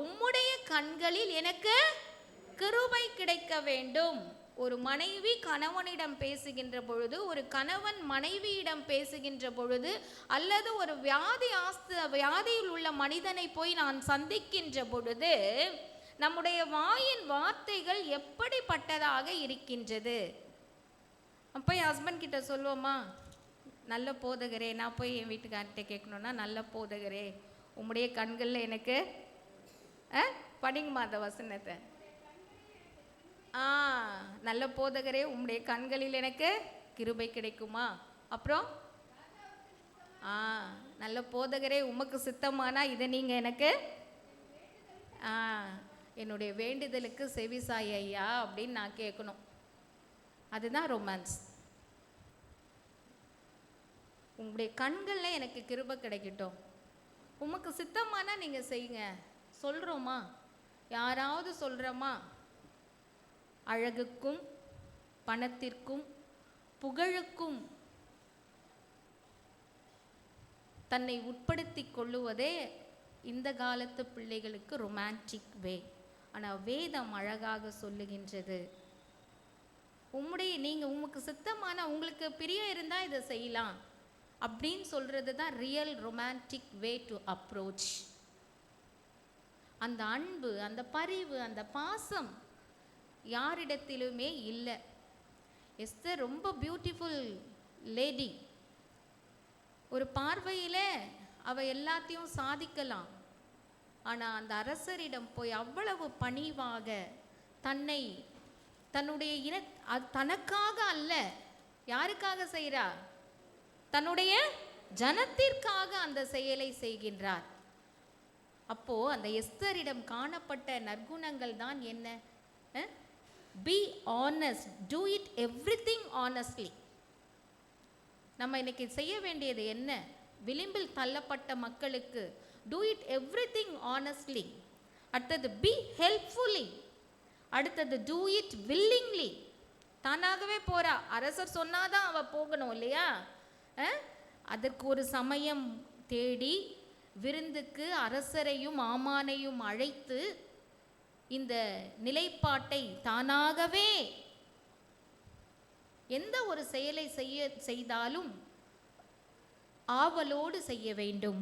உம்முடைய கண்களில் எனக்கு கிருபை கிடைக்க வேண்டும். ஒரு மனைவி கணவனிடம் பேசுகின்ற பொழுது, ஒரு கணவன் மனைவியிடம் பேசுகின்ற பொழுது, அல்லது ஒரு வியாதியில் உள்ள மனிதனை போய் நான் சந்திக்கின்ற பொழுது நம்முடைய வாயின் வார்த்தைகள் எப்படிப்பட்டதாக இருக்கின்றது? போய் ஹஸ்பண்ட் கிட்ட சொல்லுவோமா, நல்ல போதகரே, நான் போய் என் வீட்டுக்கார்ட்ட கேட்கணுன்னா, நல்ல போதகரே, உம்முடைய கண்களில் எனக்கு படிங்கம்மா அந்த வசனத்தை. நல்ல போதகரே, உம்முடைய கண்களில் எனக்கு கிருபை கிடைக்குமா? அப்புறம் நல்ல போதகரே, உமக்கு சித்தமானா இதை நீங்கள் எனக்கு என்னுடைய வேண்டுதலுக்கு செவிசாய் ஐயா அப்படின்னு நான் கேட்கணும். அதுதான் ரொமான்ஸ். உங்களுடைய கண்களில் எனக்கு கிருபை கிடைக்கட்டும், உமக்கு சித்தமானா நீங்கள் செய்யுங்க. சொல்கிறோமா? யாராவது சொல்கிறோமா? அழகுக்கும் பணத்திற்கும் புகழுக்கும் தன்னை உட்படுத்தி கொள்ளுவதே இந்த காலத்து பிள்ளைகளுக்கு ரொமான்டிக் வே. ஆனால் வேதம் அழகாக சொல்லுகின்றது, உமக்கு சித்தமான, உங்களுக்கு பிரியம் இருந்தால் இதை செய்யலாம் அப்படின்னு சொல்கிறது தான் real romantic way to approach. அந்த அன்பு, அந்த பரிவு, அந்த பாசம் யாரிடத்திலுமே இல்லை. எஸ்தர் ரொம்ப பியூட்டிஃபுல் லேடி. ஒரு பார்வையில் அவ எல்லாத்தையும் சாதிக்கலாம். ஆனால் அந்த அரசரிடம் போய் அவ்வளவு பணிவாக தன்னுடைய தனக்காக அல்ல, யாருக்காக செய்கிறா? தன்னுடைய ஜனத்திற்காக அந்த செயலை செய்கின்றார். அப்போ அந்த எஸ்தரிடம் காணப்பட்ட நற்குணங்கள் தான் என்ன? Be honest, do it everything honestly. நம்ம இன்னைக்கு செய்ய வேண்டியது என்ன? விளிம்பில் தள்ளப்பட்ட மக்களுக்கு டூ இட் எவ்ரிதிங் ஆனஸ்ட்லி. அடுத்தது பி ஹெல்ப்ஃபுல்லி. அடுத்தது டூ இட் வில்லிங்லி. தானாகவே போறா, அரசர் சொன்னாதான் அவ போகணும் இல்லையா? அதற்கு ஒரு சமயம் தேடி விருந்துக்கு அரசரையும் ஆமானையும் அழைத்து இந்த நிலைப்பாட்டை தானாகவே எந்த ஒரு செயலை செய்தாலும் ஆவலோடு செய்ய வேண்டும்.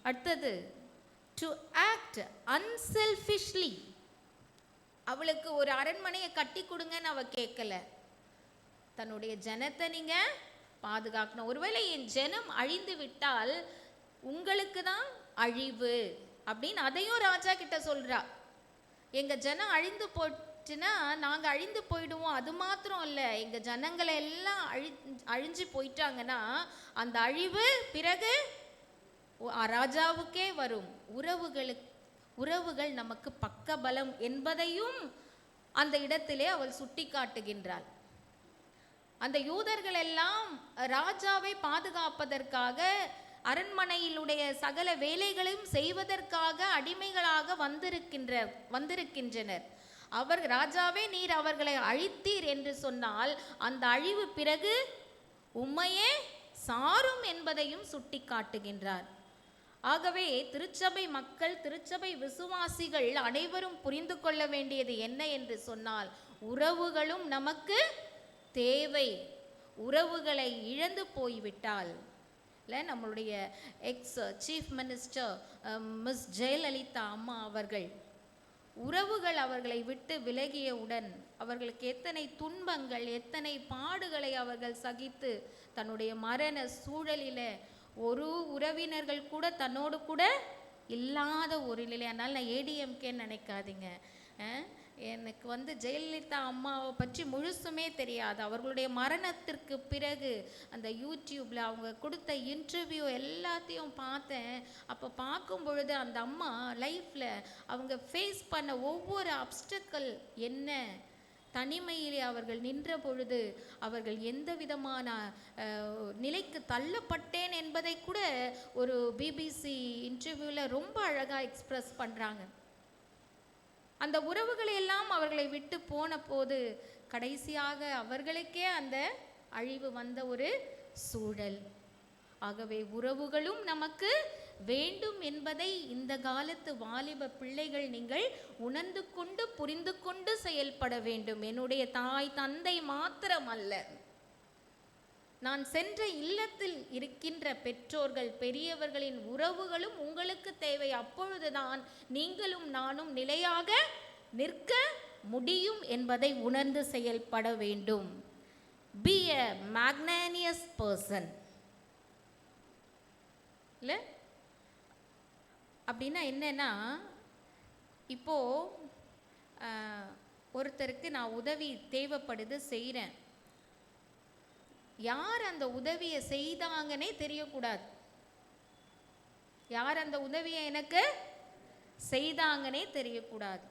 அடுத்தது டு ஆக்ட் அன்செல்ஃபிஷ்லி. அவளுக்கு ஒரு அரண்மனையை கட்டி கொடுங்கன்னு அவ கேட்கல, தன்னுடைய ஜனத்தை நீங்க பாதுகாக்கணும். ஒருவேளை என் ஜனம் அழிந்து விட்டால் உங்களுக்கு தான் அழிவு அப்படின்னு அதையும் ராஜா கிட்ட சொல்றா. எங்க ஜனம் அழிந்து போச்சுன்னா நாங்க அழிந்து போயிடுவோம். அது மாத்திரம் இல்லை, எங்க ஜனங்களை எல்லாம் அழிஞ்சு போயிட்டாங்கன்னா அந்த அழிவு பிறகு ராஜாவுக்கே வரும். உறவுகள் நமக்கு பக்கபலம் என்பதையும் அந்த இடத்திலே அவள் சுட்டி காட்டுகின்றாள். அந்த யூதர்கள் எல்லாம் ராஜாவை பாதுகாப்பதற்காக அரண்மனையிலுடைய சகல வேலைகளையும் செய்வதற்காக அடிமைகளாக வந்திருக்கின்றனர். ராஜாவே நீர் அவர்களை அழித்தீர் என்று சொன்னால் அந்த அழிவு பிறகு உம்மையே சாரும் என்பதையும் சுட்டி காட்டுகின்றார். ஆகவே திருச்சபை மக்கள், திருச்சபை விசுவாசிகள் அனைவரும் புரிந்து கொள்ள வேண்டியது என்ன என்று சொன்னால், உறவுகளும் நமக்கு தேவை. உறவுகளை இழந்து போய்விட்டால் இல்லை, நம்மளுடைய X chief minister miss Jayalalithaa அம்மா அவர்கள் உறவுகள் அவர்களை விட்டு விலகியவுடன் அவர்களுக்கு எத்தனை துன்பங்கள், எத்தனை பாடுகளை அவர்கள் சகித்து தன்னுடைய மரண சூழலில் ஒரு உறவினர்கள் கூட தன்னோடு கூட இல்லாத ஒரு நிலை. அதனால் நான் ஏடிஎம்கேன்னு நினைக்காதீங்க. எனக்கு ஜெயலலிதா அம்மாவை பற்றி முழுசுமே தெரியாது. அவர்களுடைய மரணத்திற்கு பிறகு அந்த யூடியூப்பில் அவங்க கொடுத்த இன்டர்வியூ எல்லாத்தையும் பார்த்தேன். அப்போ பார்க்கும் பொழுது அந்த அம்மா லைஃப்பில் அவங்க ஃபேஸ் பண்ண ஒவ்வொரு அப்டக்கிள் என்ன, தனிமையிலே அவர்கள் நின்ற பொழுது அவர்கள் எந்த விதமான நிலைக்கு தள்ளப்பட்டேன் என்பதை கூட ஒரு பிபிசி இன்டர்வியூவில் ரொம்ப அழகாக எக்ஸ்பிரஸ் பண்ணுறாங்க. அந்த உறவுகளை எல்லாம் அவர்களை விட்டு போன போது கடைசியாக அவர்களுக்கே அந்த அழிவு வந்த ஒரு சூழல். ஆகவே உறவுகளும் நமக்கு வேண்டும் என்பதை இந்த காலத்து வாலிப பிள்ளைகள் நீங்கள் உணர்ந்து கொண்டு புரிந்து கொண்டு செயல்பட வேண்டும். என்னுடைய தாய் தந்தை மாத்திரம் அல்ல, நான் சென்ற இல்லத்தில் இருக்கின்ற பெற்றோர்கள் பெரியவர்களின் உறவுகளும் உங்களுக்கு தேவை. அப்பொழுதுதான் நீங்களும் நானும் நிலையாக நிற்க முடியும் என்பதை உணர்ந்து செயல்பட வேண்டும். Be a magnanimous person. இல்லை அப்படின்னா என்னன்னா, இப்போ ஒருத்தருக்கு நான் உதவி தேவைப்படுது செய்கிறேன், யார் அந்த உதவியை செய்தாங்கன்னே தெரியக்கூடாது. யார் அந்த உதவியை எனக்கு செய்தாங்கன்னே தெரியக்கூடாது.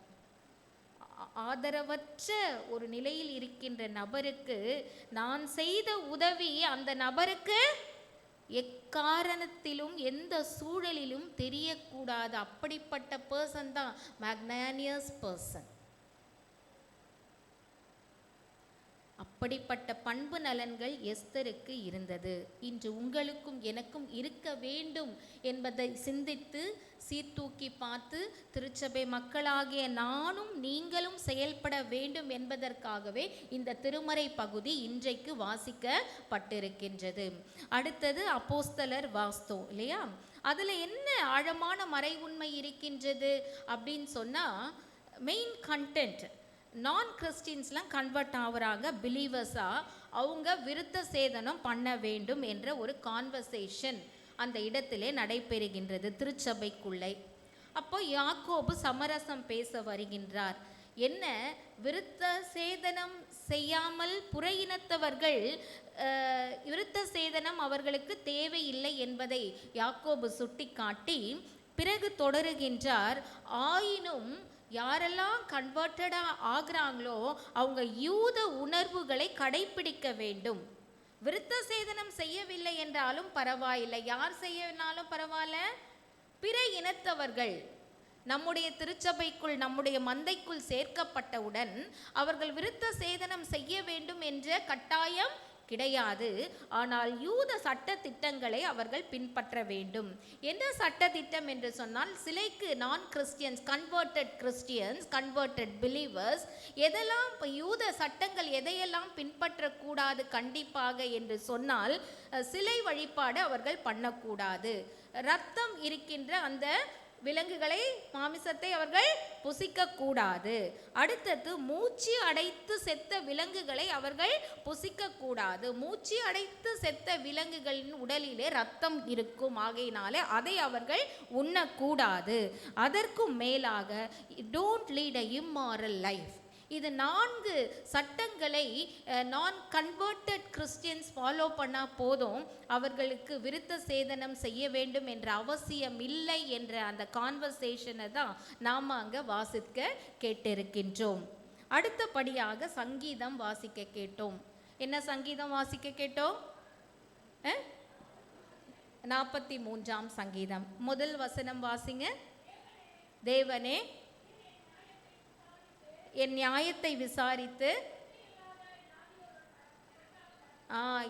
ஆதரவற்ற ஒரு நிலையில் இருக்கின்ற நபருக்கு நான் செய்த உதவி அந்த நபருக்கு எக்காரணத்திலும் எந்த சூழலிலும் தெரியக்கூடாது. அப்படிப்பட்ட பர்சன் தான் மேக்னானியஸ் பர்சன். அப்படிப்பட்ட பண்பு நலன்கள் எஸ்தருக்கு இருந்தது. இன்று உங்களுக்கும் எனக்கும் இருக்க வேண்டும் என்பதை சிந்தித்து சீர்தூக்கி பார்த்து திருச்சபை மக்களாகிய நானும் நீங்களும் செயல்பட வேண்டும் என்பதற்காகவே இந்த திருமறை பகுதி இன்றைக்கு வாசிக்கப்பட்டிருக்கின்றது. அடுத்தது அப்போஸ்தலர் வாஸ்தோ இல்லையா? அதில் என்ன ஆழமான மறை உண்மை இருக்கின்றது அப்படின்னு சொன்னால், மெயின் கண்டென்ட், நான் கிறிஸ்டின்ஸ்லாம் கன்வெர்ட் ஆகுறாங்க, பிலீவர்ஸாக அவங்க விருத்த சேதனம் பண்ண வேண்டும் என்ற ஒரு கான்வர்சேஷன் அந்த இடத்திலே நடைபெறுகின்றது திருச்சபைக்குள்ளே. அப்போ யாக்கோபு சமரசம் பேச வருகின்றார். என்ன, விருத்த சேதனம் செய்யாமல் புற இனத்தவர்கள் விருத்த சேதனம் அவர்களுக்கு தேவையில்லை என்பதை யாக்கோபு சுட்டி காட்டி பிறகு தொடருகின்றார். ஆயினும் யாரெல்லாம் கன்வெர்ட்டடாக ஆகிறாங்களோ அவங்க யூத உணர்வுகளை கடைப்பிடிக்க வேண்டும். விருத்த சேதனம் செய்யவில்லை என்றாலும் பரவாயில்லை. யார் செய்யனாலும் பரவாயில்ல? பிற இனத்தவர்கள் நம்முடைய திருச்சபைக்குள், நம்முடைய மந்தைக்குள் சேர்க்கப்பட்டவுடன் அவர்கள் விருத்த சேதனம் செய்ய வேண்டும் என்ற கட்டாயம் கிடையாது. ஆனால் யூத சட்ட திட்டங்களை அவர்கள் பின்பற்ற வேண்டும். என்ன சட்ட திட்டம் என்று சொன்னால், சிலைக்கு நான் கிறிஸ்டியன்ஸ், கன்வெர்டட் பிலீவர்ஸ் எதெல்லாம் யூத சட்டங்கள் எதையெல்லாம் பின்பற்றக்கூடாது கண்டிப்பாக என்று சொன்னால், சிலை வழிபாடு அவர்கள் பண்ணக்கூடாது. இரத்தம் இருக்கின்ற அந்த விலங்குகளை, மாமிசத்தை அவர்கள் புசிக்க கூடாது. அடுத்தது, மூச்சு அடைத்து செத்த விலங்குகளை அவர்கள் புசிக்க கூடாது. மூச்சு அடைத்து செத்த விலங்குகளின் உடலிலே ரத்தம் இருக்கும், ஆகையினாலே அதை அவர்கள் உண்ணக்கூடாது. அதற்கும் மேலாக, don't lead a immoral life. இது 4 சட்டங்களை நான் கன்வெர்டட் கிறிஸ்டியன்ஸ் ஃபாலோ பண்ணால் போதும், அவர்களுக்கு விருத்த சேதனம் செய்ய வேண்டும் என்ற அவசியம் இல்லை என்ற அந்த கான்வர்சேஷனை தான் நாம் அங்கே வாசிக்க கேட்டிருக்கின்றோம். அடுத்தபடியாக சங்கீதம் வாசிக்க கேட்டோம். என்ன சங்கீதம் வாசிக்க கேட்டோம்? 43ஆம் சங்கீதம் முதல் வசனம் வாசிங்க. தேவனே என் நியாயத்தை விசாரித்து,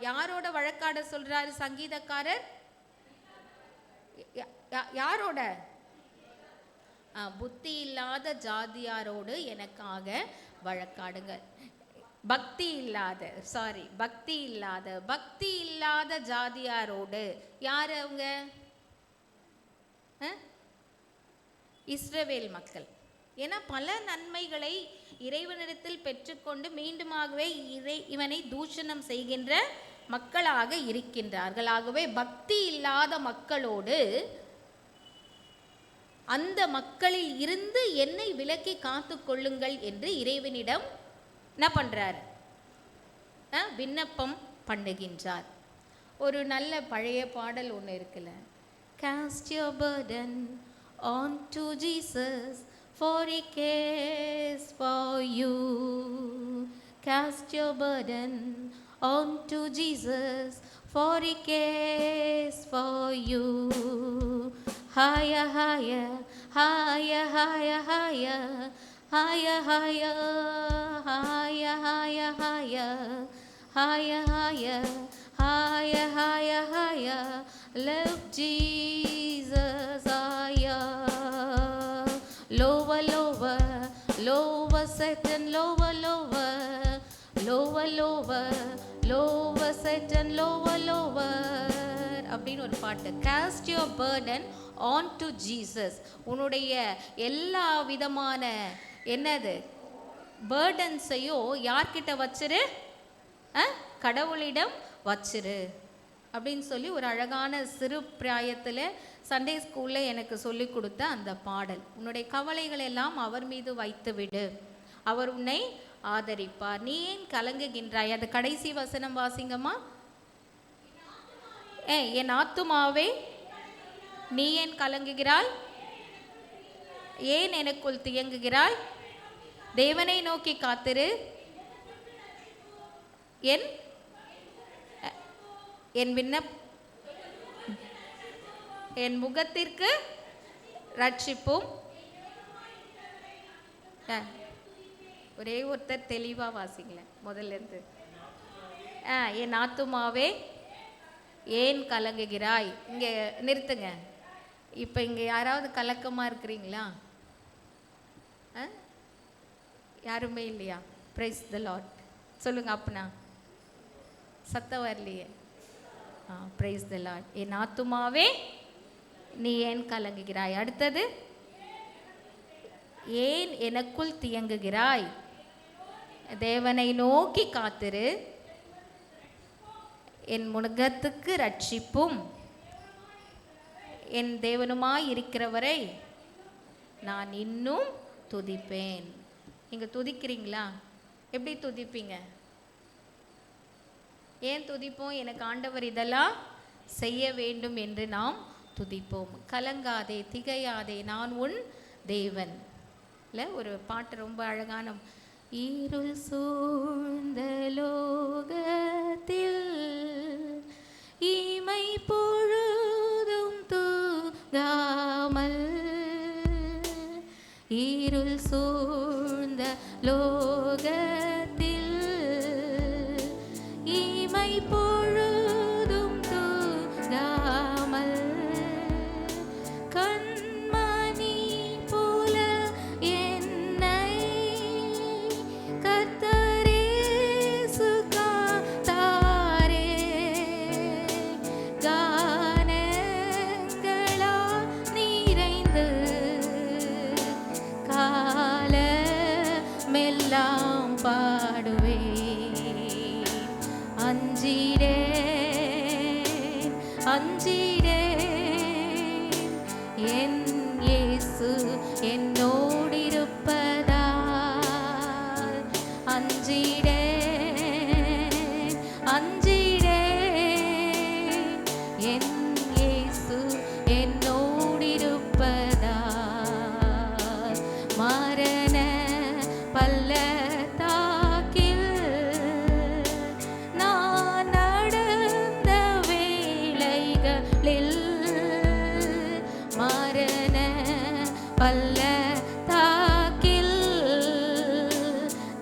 யாரோட வழக்காட சொல்றாரு சங்கீதக்காரர்? யாரோட? புத்தி இல்லாத ஜாதியாரோடு எனக்காக வழக்காடுங்க. பக்தி இல்லாத ஜாதியாரோடு. யார் அவங்க? இஸ்ரவேல் மக்கள். ஏன்னா பல நன்மைகளை இறைவனிடத்தில் பெற்றுக்கொண்டு மீண்டுமாகவே இவனை தூஷணம் செய்கின்ற மக்களாக இருக்கின்றார்கள். ஆகவே பக்தி இல்லாத மக்களோடு, அந்த மக்களில் இருந்து என்னை விலக்கி காத்து கொள்ளுங்கள் என்று இறைவனிடம் என்ன பண்றார்? விண்ணப்பம் பண்ணுகின்றார். ஒரு நல்ல பழைய பாடல் ஒன்று இருக்குல்ல, Cast your burden onto Jesus, for he cares for you. Cast your burden onto Jesus, for he cares for you. Higher, higher, higher, higher, higher, higher, higher, higher, higher, higher, higher, higher, higher, higher, higher. Lift Jesus higher. Lower, lower, lower, Satan, lower, lower, lower, lower, lower, Satan, lower, lower. அப்படின்னு ஒரு பாட்டு. Cast your burden on to Jesus. உன்னுடைய எல்லா விதமான என்னது பேர்டன்ஸையும் யார்கிட்ட வச்சிரு? கடவுளிடம் வச்சிரு அப்படின்னு சொல்லி ஒரு அழகான சிறு பிராயத்தில் சண்டே ஸ்கூலில் எனக்கு சொல்லி கொடுத்த அந்த பாடல். உன்னுடைய கவலைகள் எல்லாம் அவர் மீது வைத்து விடு, அவர் உன்னை ஆதரிப்பார். நீ ஏன் கலங்குகின்றாய்? அந்த கடைசி வசனம் வாசிங்கம்மா. என் ஆத்துமாவே நீ ஏன் கலங்குகிறாய்? ஏன் எனக்குள் தியங்குகிறாய்? தேவனை நோக்கி காத்திரு, என் முகத்திற்கு ரட்சிப்பும். ஒரே ஒருத்தர் தெளிவா வாசிங்கள முதல்ல இருந்து. என் ஆத்துமாவே ஏன் கலங்குகிறாய்? இங்க நிறுத்துங்க. இப்ப இங்க யாராவது கலக்கமா இருக்கிறீங்களா? யாருமே இல்லையா? பிரைஸ் தி லார்ட் சொல்லுங்க. அப்பனா சத்தம் வரலையே. Praise the Lord. என் ஆத்துமாவே நீ ஏன் கலங்குகிறாய்? அடுத்தது, ஏன் எனக்குள் தியங்குகிறாய்? தேவனை நோக்கி காத்திரு, என் முகத்துக்கு ரட்சிப்பும். என் தேவனுமாய் இருக்கிறவரை நான் இன்னும் துதிப்பேன். நீங்க துதிக்கிறீங்களா? எப்படி துதிப்பீங்க? ஏன் துதிப்போம்? எனக்கு ஆண்டவர் இதெல்லாம் செய்ய வேண்டும் என்று நாம் துதிப்போம். கலங்காதே, திகையாதே, நான் உன் தேவன். இல்லை, ஒரு பாட்டு ரொம்ப அழகான, இருள் சூழ்ந்த லோகத்தில் இமை பொழுதும் தூங்காமல், இருள் சூழ்ந்த லோகத்தில் இமை பொழுதும் தூங்காமல், கண்மணி போல என்னை கர்த்தர் இயேசு காத்தாரே. கானங்களால் நிறைந்து காலமெல்லாம் பாடுவேன். அஞ்சிடேன் அஞ்சிடேன், என் இயேசு என்னோடிருப்பதால். அஞ்சிடேன் அஞ்சிடேன், என் இயேசு என்னோடிருப்பதால். மரண பள்ளத்தாக்கில் நான் நடந்த வேளைகளில், மரண பள்ளத்தாக்கில்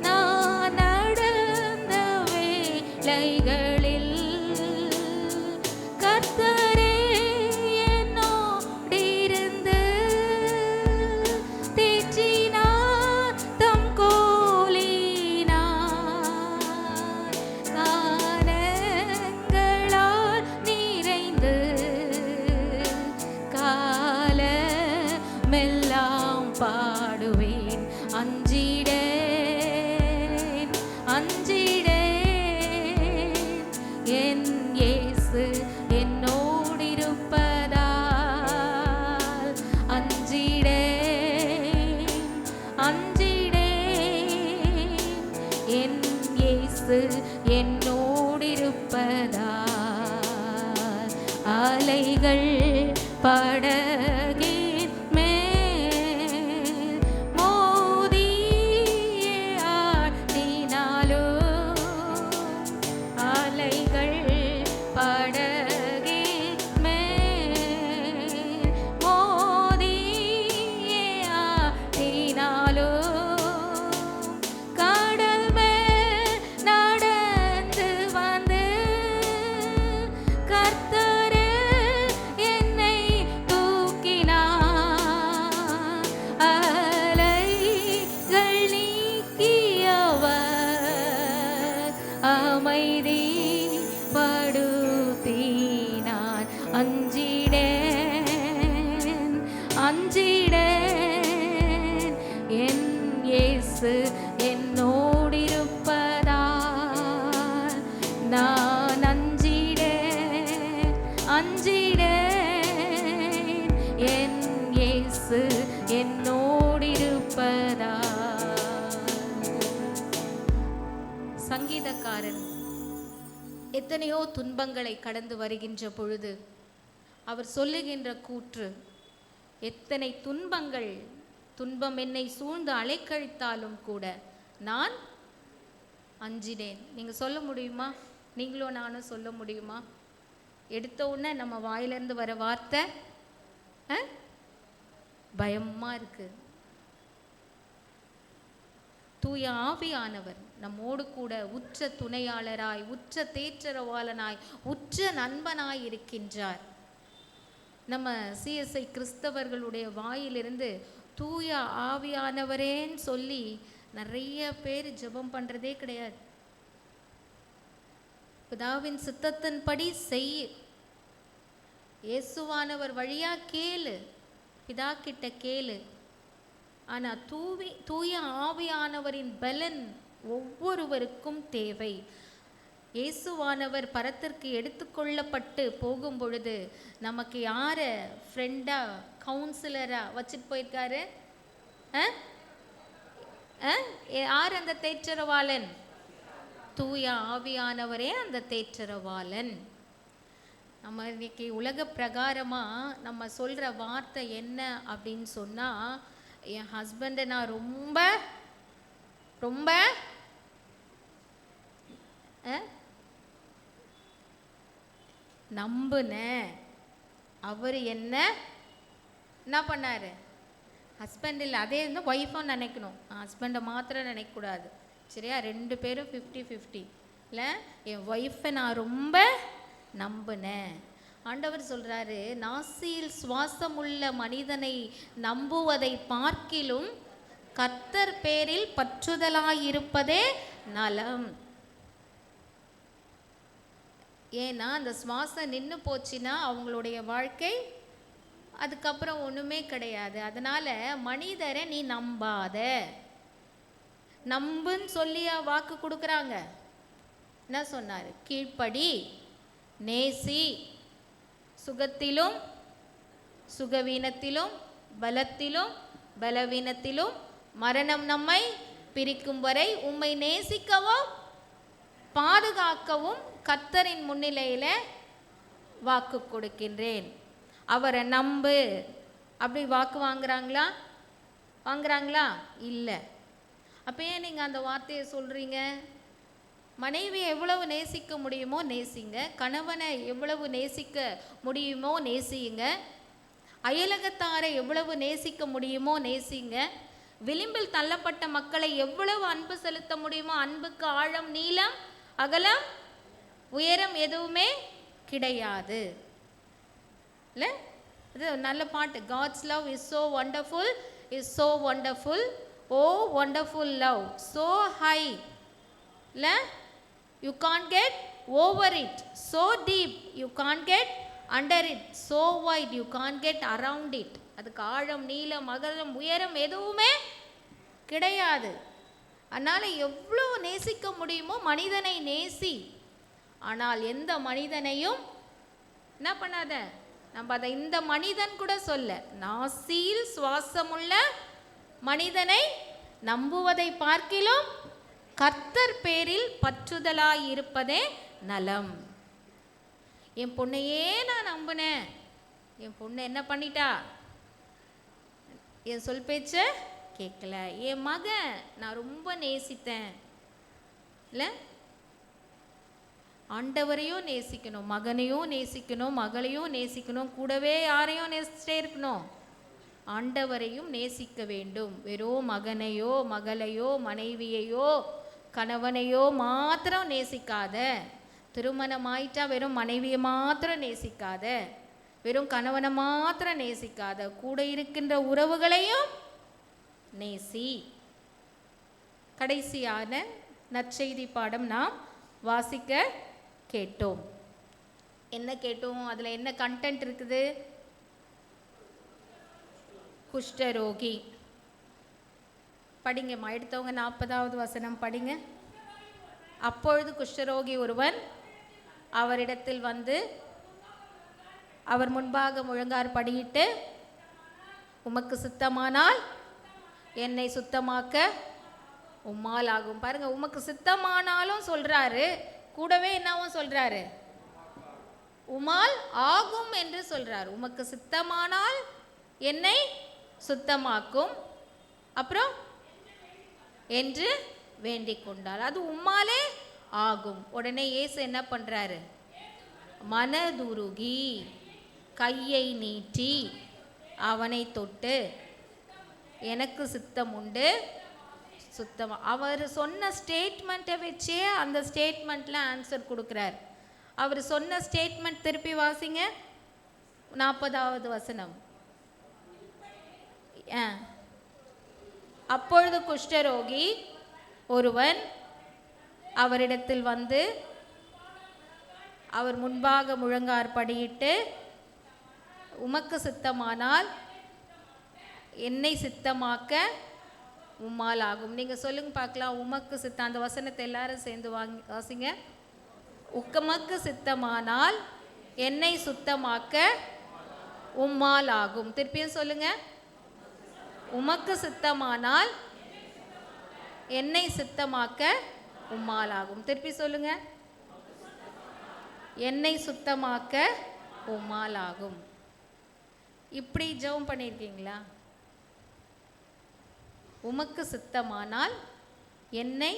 நான் நடந்த வேளைகளில், கர்த்தரே என்னோடிருந்து தேற்றினார் தம் கோலினார். கானங்களால் நிறைந்து காலமெல்லாம் பாடுவேன். அஞ்சிடேன் அஞ்சிடேன், என் இயேசு என்னோடிருப்பதால். அஞ்சிடேன் அஞ்சிடேன், என் இயேசு என்னோடிருப்பதால். அலைகள் படகின் மேல் மோதியே ஆடினாலும், அலைகள் படகின் மேல் மோதியே ஆடினாலும், கடல் மேல் நடந்து வந்து கர்த்தரே என்னை தூக்கினார். அலைகள் நீக்கியவர் அமைதிப்படுத்தினார். அஞ்சிடேன் அஞ்சிடேன், என் இயேசு என்னோடிருப்பதால். நான் அஞ்சிடேன் அஞ்சிடேன், என் இயேசு என்னோடிருப்பதால். சங்கீதக்காரன் எத்தனையோ துன்பங்களை கடந்து வருகின்ற பொழுது அவர் சொல்லுகின்ற கூற்று, எத்தனை துன்பம் என்னை சூழ்ந்து அலைக்கழித்தாலும் கூட நான் அஞ்சினேன். நீங்கள் சொல்ல முடியுமா? நீங்களும் நானும் சொல்ல முடியுமா? எடுத்த உடனே நம்ம வாயிலிருந்து வர வார்த்தை பயமாக இருக்கு. தூய ஆவியானவர் நம்மோடு கூட உற்ற துணையாளராய், உற்ற தேற்றரவாளனாய், உற்ற நண்பனாய் இருக்கின்றார். நம்ம சிஎஸ்ஐ கிறிஸ்தவர்களுடைய வாயிலிருந்து தூய ஆவியானவரேன்னு சொல்லி நிறைய பேர் ஜெபம் பண்ணுறதே கிடையாது. பிதாவின் சித்தத்தின்படி செய், இயேசுவானவர் வழியா கேளு, பிதா கிட்ட கேளு. ஆனால் தூய ஆவியானவரின் பலன் ஒவ்வொருவருக்கும் தேவை. இயேசுவானவர் பரத்திற்கு எடுத்துக்கொள்ளப்பட்டு போகும் பொழுது நமக்கு யாரை ஃப்ரெண்டாக கவுன்சிலராக வச்சுட்டு போயிருக்காரு? யார் அந்த தேற்றரவாளன்? தூய ஆவியானவரே அந்த தேற்றரவாளன். நம்ம இன்னைக்கு உலக பிரகாரமாக நம்ம சொல்கிற வார்த்தை என்ன அப்படின்னு சொன்னால், என் ஹஸ்பண்டை நான் ரொம்ப ரொம்ப நம்புனேன். அவர் என்ன பண்ணார்? ஹஸ்பண்ட் இல்லை, அதே வந்து ஒய்ஃபும் நினைக்கணும், ஹஸ்பண்டை மாத்திரம் நினைக்கக்கூடாது. சரியா? 2 பேரும் 50-50 இல்லை. என் ஒய்ஃபை நான் ரொம்ப நம்பினேன். ஆண்டவர் சொல்கிறாரு, நாசியில் சுவாசமுள்ள மனிதனை நம்புவதை பார்க்கிலும் கர்த்தர் பேரில் பற்றுதலாயிருப்பதே நலம். ஏன்னா அந்த சுவாசம் நின்று போச்சுன்னா அவங்களுடைய வாழ்க்கை அதுக்கப்புறம் ஒன்றுமே கிடையாது. அதனால் மனிதரை நீ நம்பாத. நம்புன்னு சொல்லியா வாக்கு கொடுக்குறாங்க? என்ன சொன்னார்? கீழ்ப்படி, நேசி, சுகத்திலும் சுகவீனத்திலும் பலத்திலும் பலவீனத்திலும் மரணம் நம்மை பிரிக்கும் வரை உம்மை நேசிக்கவும் பாதுகாக்கவும் கர்த்தரின் முன்னிலையில் வாக்கு கொடுக்கின்றேன். அவரை நம்பு. அப்படி வாக்கு வாங்குறாங்களா? இல்லை. அப்போ ஏன் நீங்கள் அந்த வார்த்தையை சொல்கிறீங்க? மனைவியை எவ்வளவு நேசிக்க முடியுமோ நேசிங்க, கணவனை எவ்வளவு நேசிக்க முடியுமோ நேசியுங்க, அயலகத்தாரை எவ்வளவு நேசிக்க முடியுமோ நேசிங்க, விளிம்பில் தள்ளப்பட்ட மக்களை எவ்வளவு அன்பு செலுத்த முடியுமோ, அன்புக்கு ஆழம் நீளம் அகலம் உயரம் எதுவுமே கிடையாது. இல்லை? இது நல்ல பாட்டு. God's love is so wonderful, is so wonderful, oh wonderful love, so high, இல்லை? You can't get over it, so deep you can't get under it, so wide you can't get around it. அதுக்கு ஆழம் நீளம் அகலம் உயரம் எதுவுமே கிடையாது. அதனால் எவ்வளோ நேசிக்க முடியுமோ மனிதனை நேசி. ஆனால் எந்த மனிதனையும் என்ன பண்ணாத, நம்ம அதை இந்த மனிதன் கூட சொல்ல, நாசியில் சுவாசமுள்ள மனிதனை நம்புவதை பார்க்கிலும் கர்த்தர் பேரில் பற்றுதலாயிருப்பதே நலம். என் பொண்ணையே நான் நம்பினேன், என் பொண்ணு என்ன பண்ணிட்டா? என் சொல் பேச்ச கேட்கல. என் மகன் நான் ரொம்ப நேசித்தேன். இல்லை? ஆண்டவரையும் நேசிக்கணும், மகனையும் நேசிக்கணும், மகளையும் நேசிக்கணும், கூடவே யாரையும் நேசிச்சிட்டே இருக்கணும்? ஆண்டவரையும் நேசிக்க வேண்டும். வெறும் மகனையோ மகளையோ மனைவியையோ கணவனையோ மாத்திரம் நேசிக்காத. திருமணம் ஆயிட்டா வெறும் மனைவியை மாத்திரம் நேசிக்காத, வெறும் கணவனை மாத்திரம் நேசிக்காத, கூட இருக்கின்ற உறவுகளையும் நேசி. கடைசியான நற்செய்தி பாடம் நாம் வாசிக்க கேட்டோம். என்ன கேட்டோம்? அதில் என்ன கண்டென்ட் இருக்குது? குஷ்டரோகி. படிங்க, எடுத்தவங்க 40வது வசனம் படிங்க. அப்பொழுது குஷ்டரோகி ஒருவன் அவரிடத்தில் வந்து அவர் முன்பாக முழங்கார் படியிட்டு, உமக்கு சித்தமானால் என்னை சுத்தமாக்க உம்மால் ஆகும். பாருங்க, உமக்கு சித்தமானாலும் சொல்றாரு, கூடவே என்னவும் சொல்றாரு? உம்மால் ஆகும் என்று சொல்றாரு. உமக்கு சித்தமானால் என்னை சுத்தமாக்கும், அப்புறம் என்று வேண்டிக் கொண்டால் அது உம்மாலே ஆகும். உடனே இயேசு என்ன பண்றாரு? மனதுருகி கையை நீட்டி அவனை தொட்டு, எனக்கு சித்தம் உண்டு, சுத்தமா. அவர் சொன்ன ஸ்டேட்மெண்ட்டை வச்சே அந்த ஸ்டேட்மெண்ட்ல ஆன்சர் கொடுக்குறார். அவர் சொன்ன ஸ்டேட்மெண்ட் திருப்பி வாசிங்க, 40வது வசனம். அப்பொழுது குஷ்டரோகி ஒருவன் அவரிடத்தில் வந்து அவர் முன்பாக முழங்கார் படியிட்டு, உமக்கு சித்தமானால் என்னை சித்தமாக்க உம்மால் ஆகும். நீங்க சொல்லுங்க பார்க்கலாம், உமக்கு சித்தம். அந்த வசனத்தை எல்லாரும் சேர்ந்து வாசிங்க. உமக்கு சித்தமானால் என்னை சுத்தமாக்க உம்மால் ஆகும். திருப்பியும் சொல்லுங்க. உமக்கு சித்தமானால் என்னை சித்தமாக்க உம்மால் ஆகும். திருப்பி சொல்லுங்க. என்னை சுத்தமாக்க உம்மால் ஆகும். இப்படி ஜெபம் பண்ணியிருக்கீங்களா? உமக்கு சித்தமானால் என்னை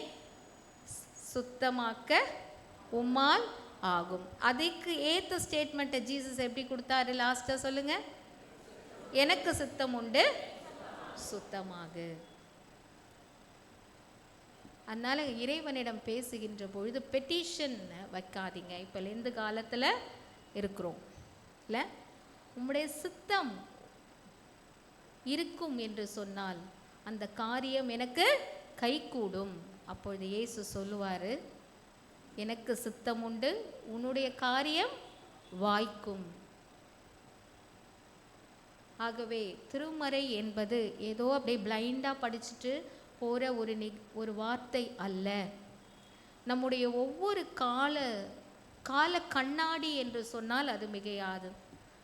சுத்தமாக்க உம்மால் ஆகும். அதுக்கு ஏற்ற ஸ்டேட்மெண்ட்டை ஜீசஸ் எப்படி கொடுத்தாரு லாஸ்ட்டாக சொல்லுங்க. எனக்கு சுத்தம் உண்டு, சுத்தமாகு. அதனால் இறைவனிடம் பேசுகின்ற பொழுது பெட்டிஷன் வைக்காதீங்க. இப்போ எந்த காலத்தில் இருக்கிறோம் இல்லை, உம்முடைய சித்தம் இருக்கும் என்று சொன்னால் அந்த காரியம் எனக்கு கைகூடும். அப்பொழுது இயேசு சொல்லுவார், எனக்கு சித்தம் உண்டு, உன்னுடைய காரியம் வாய்க்கும். ஆகவே திருமறை என்பது ஏதோ அப்படியே பிளைண்டாக படிச்சுட்டு போகிற ஒரு வார்த்தை அல்ல. நம்முடைய ஒவ்வொரு கால கண்ணாடி என்று சொன்னால் அது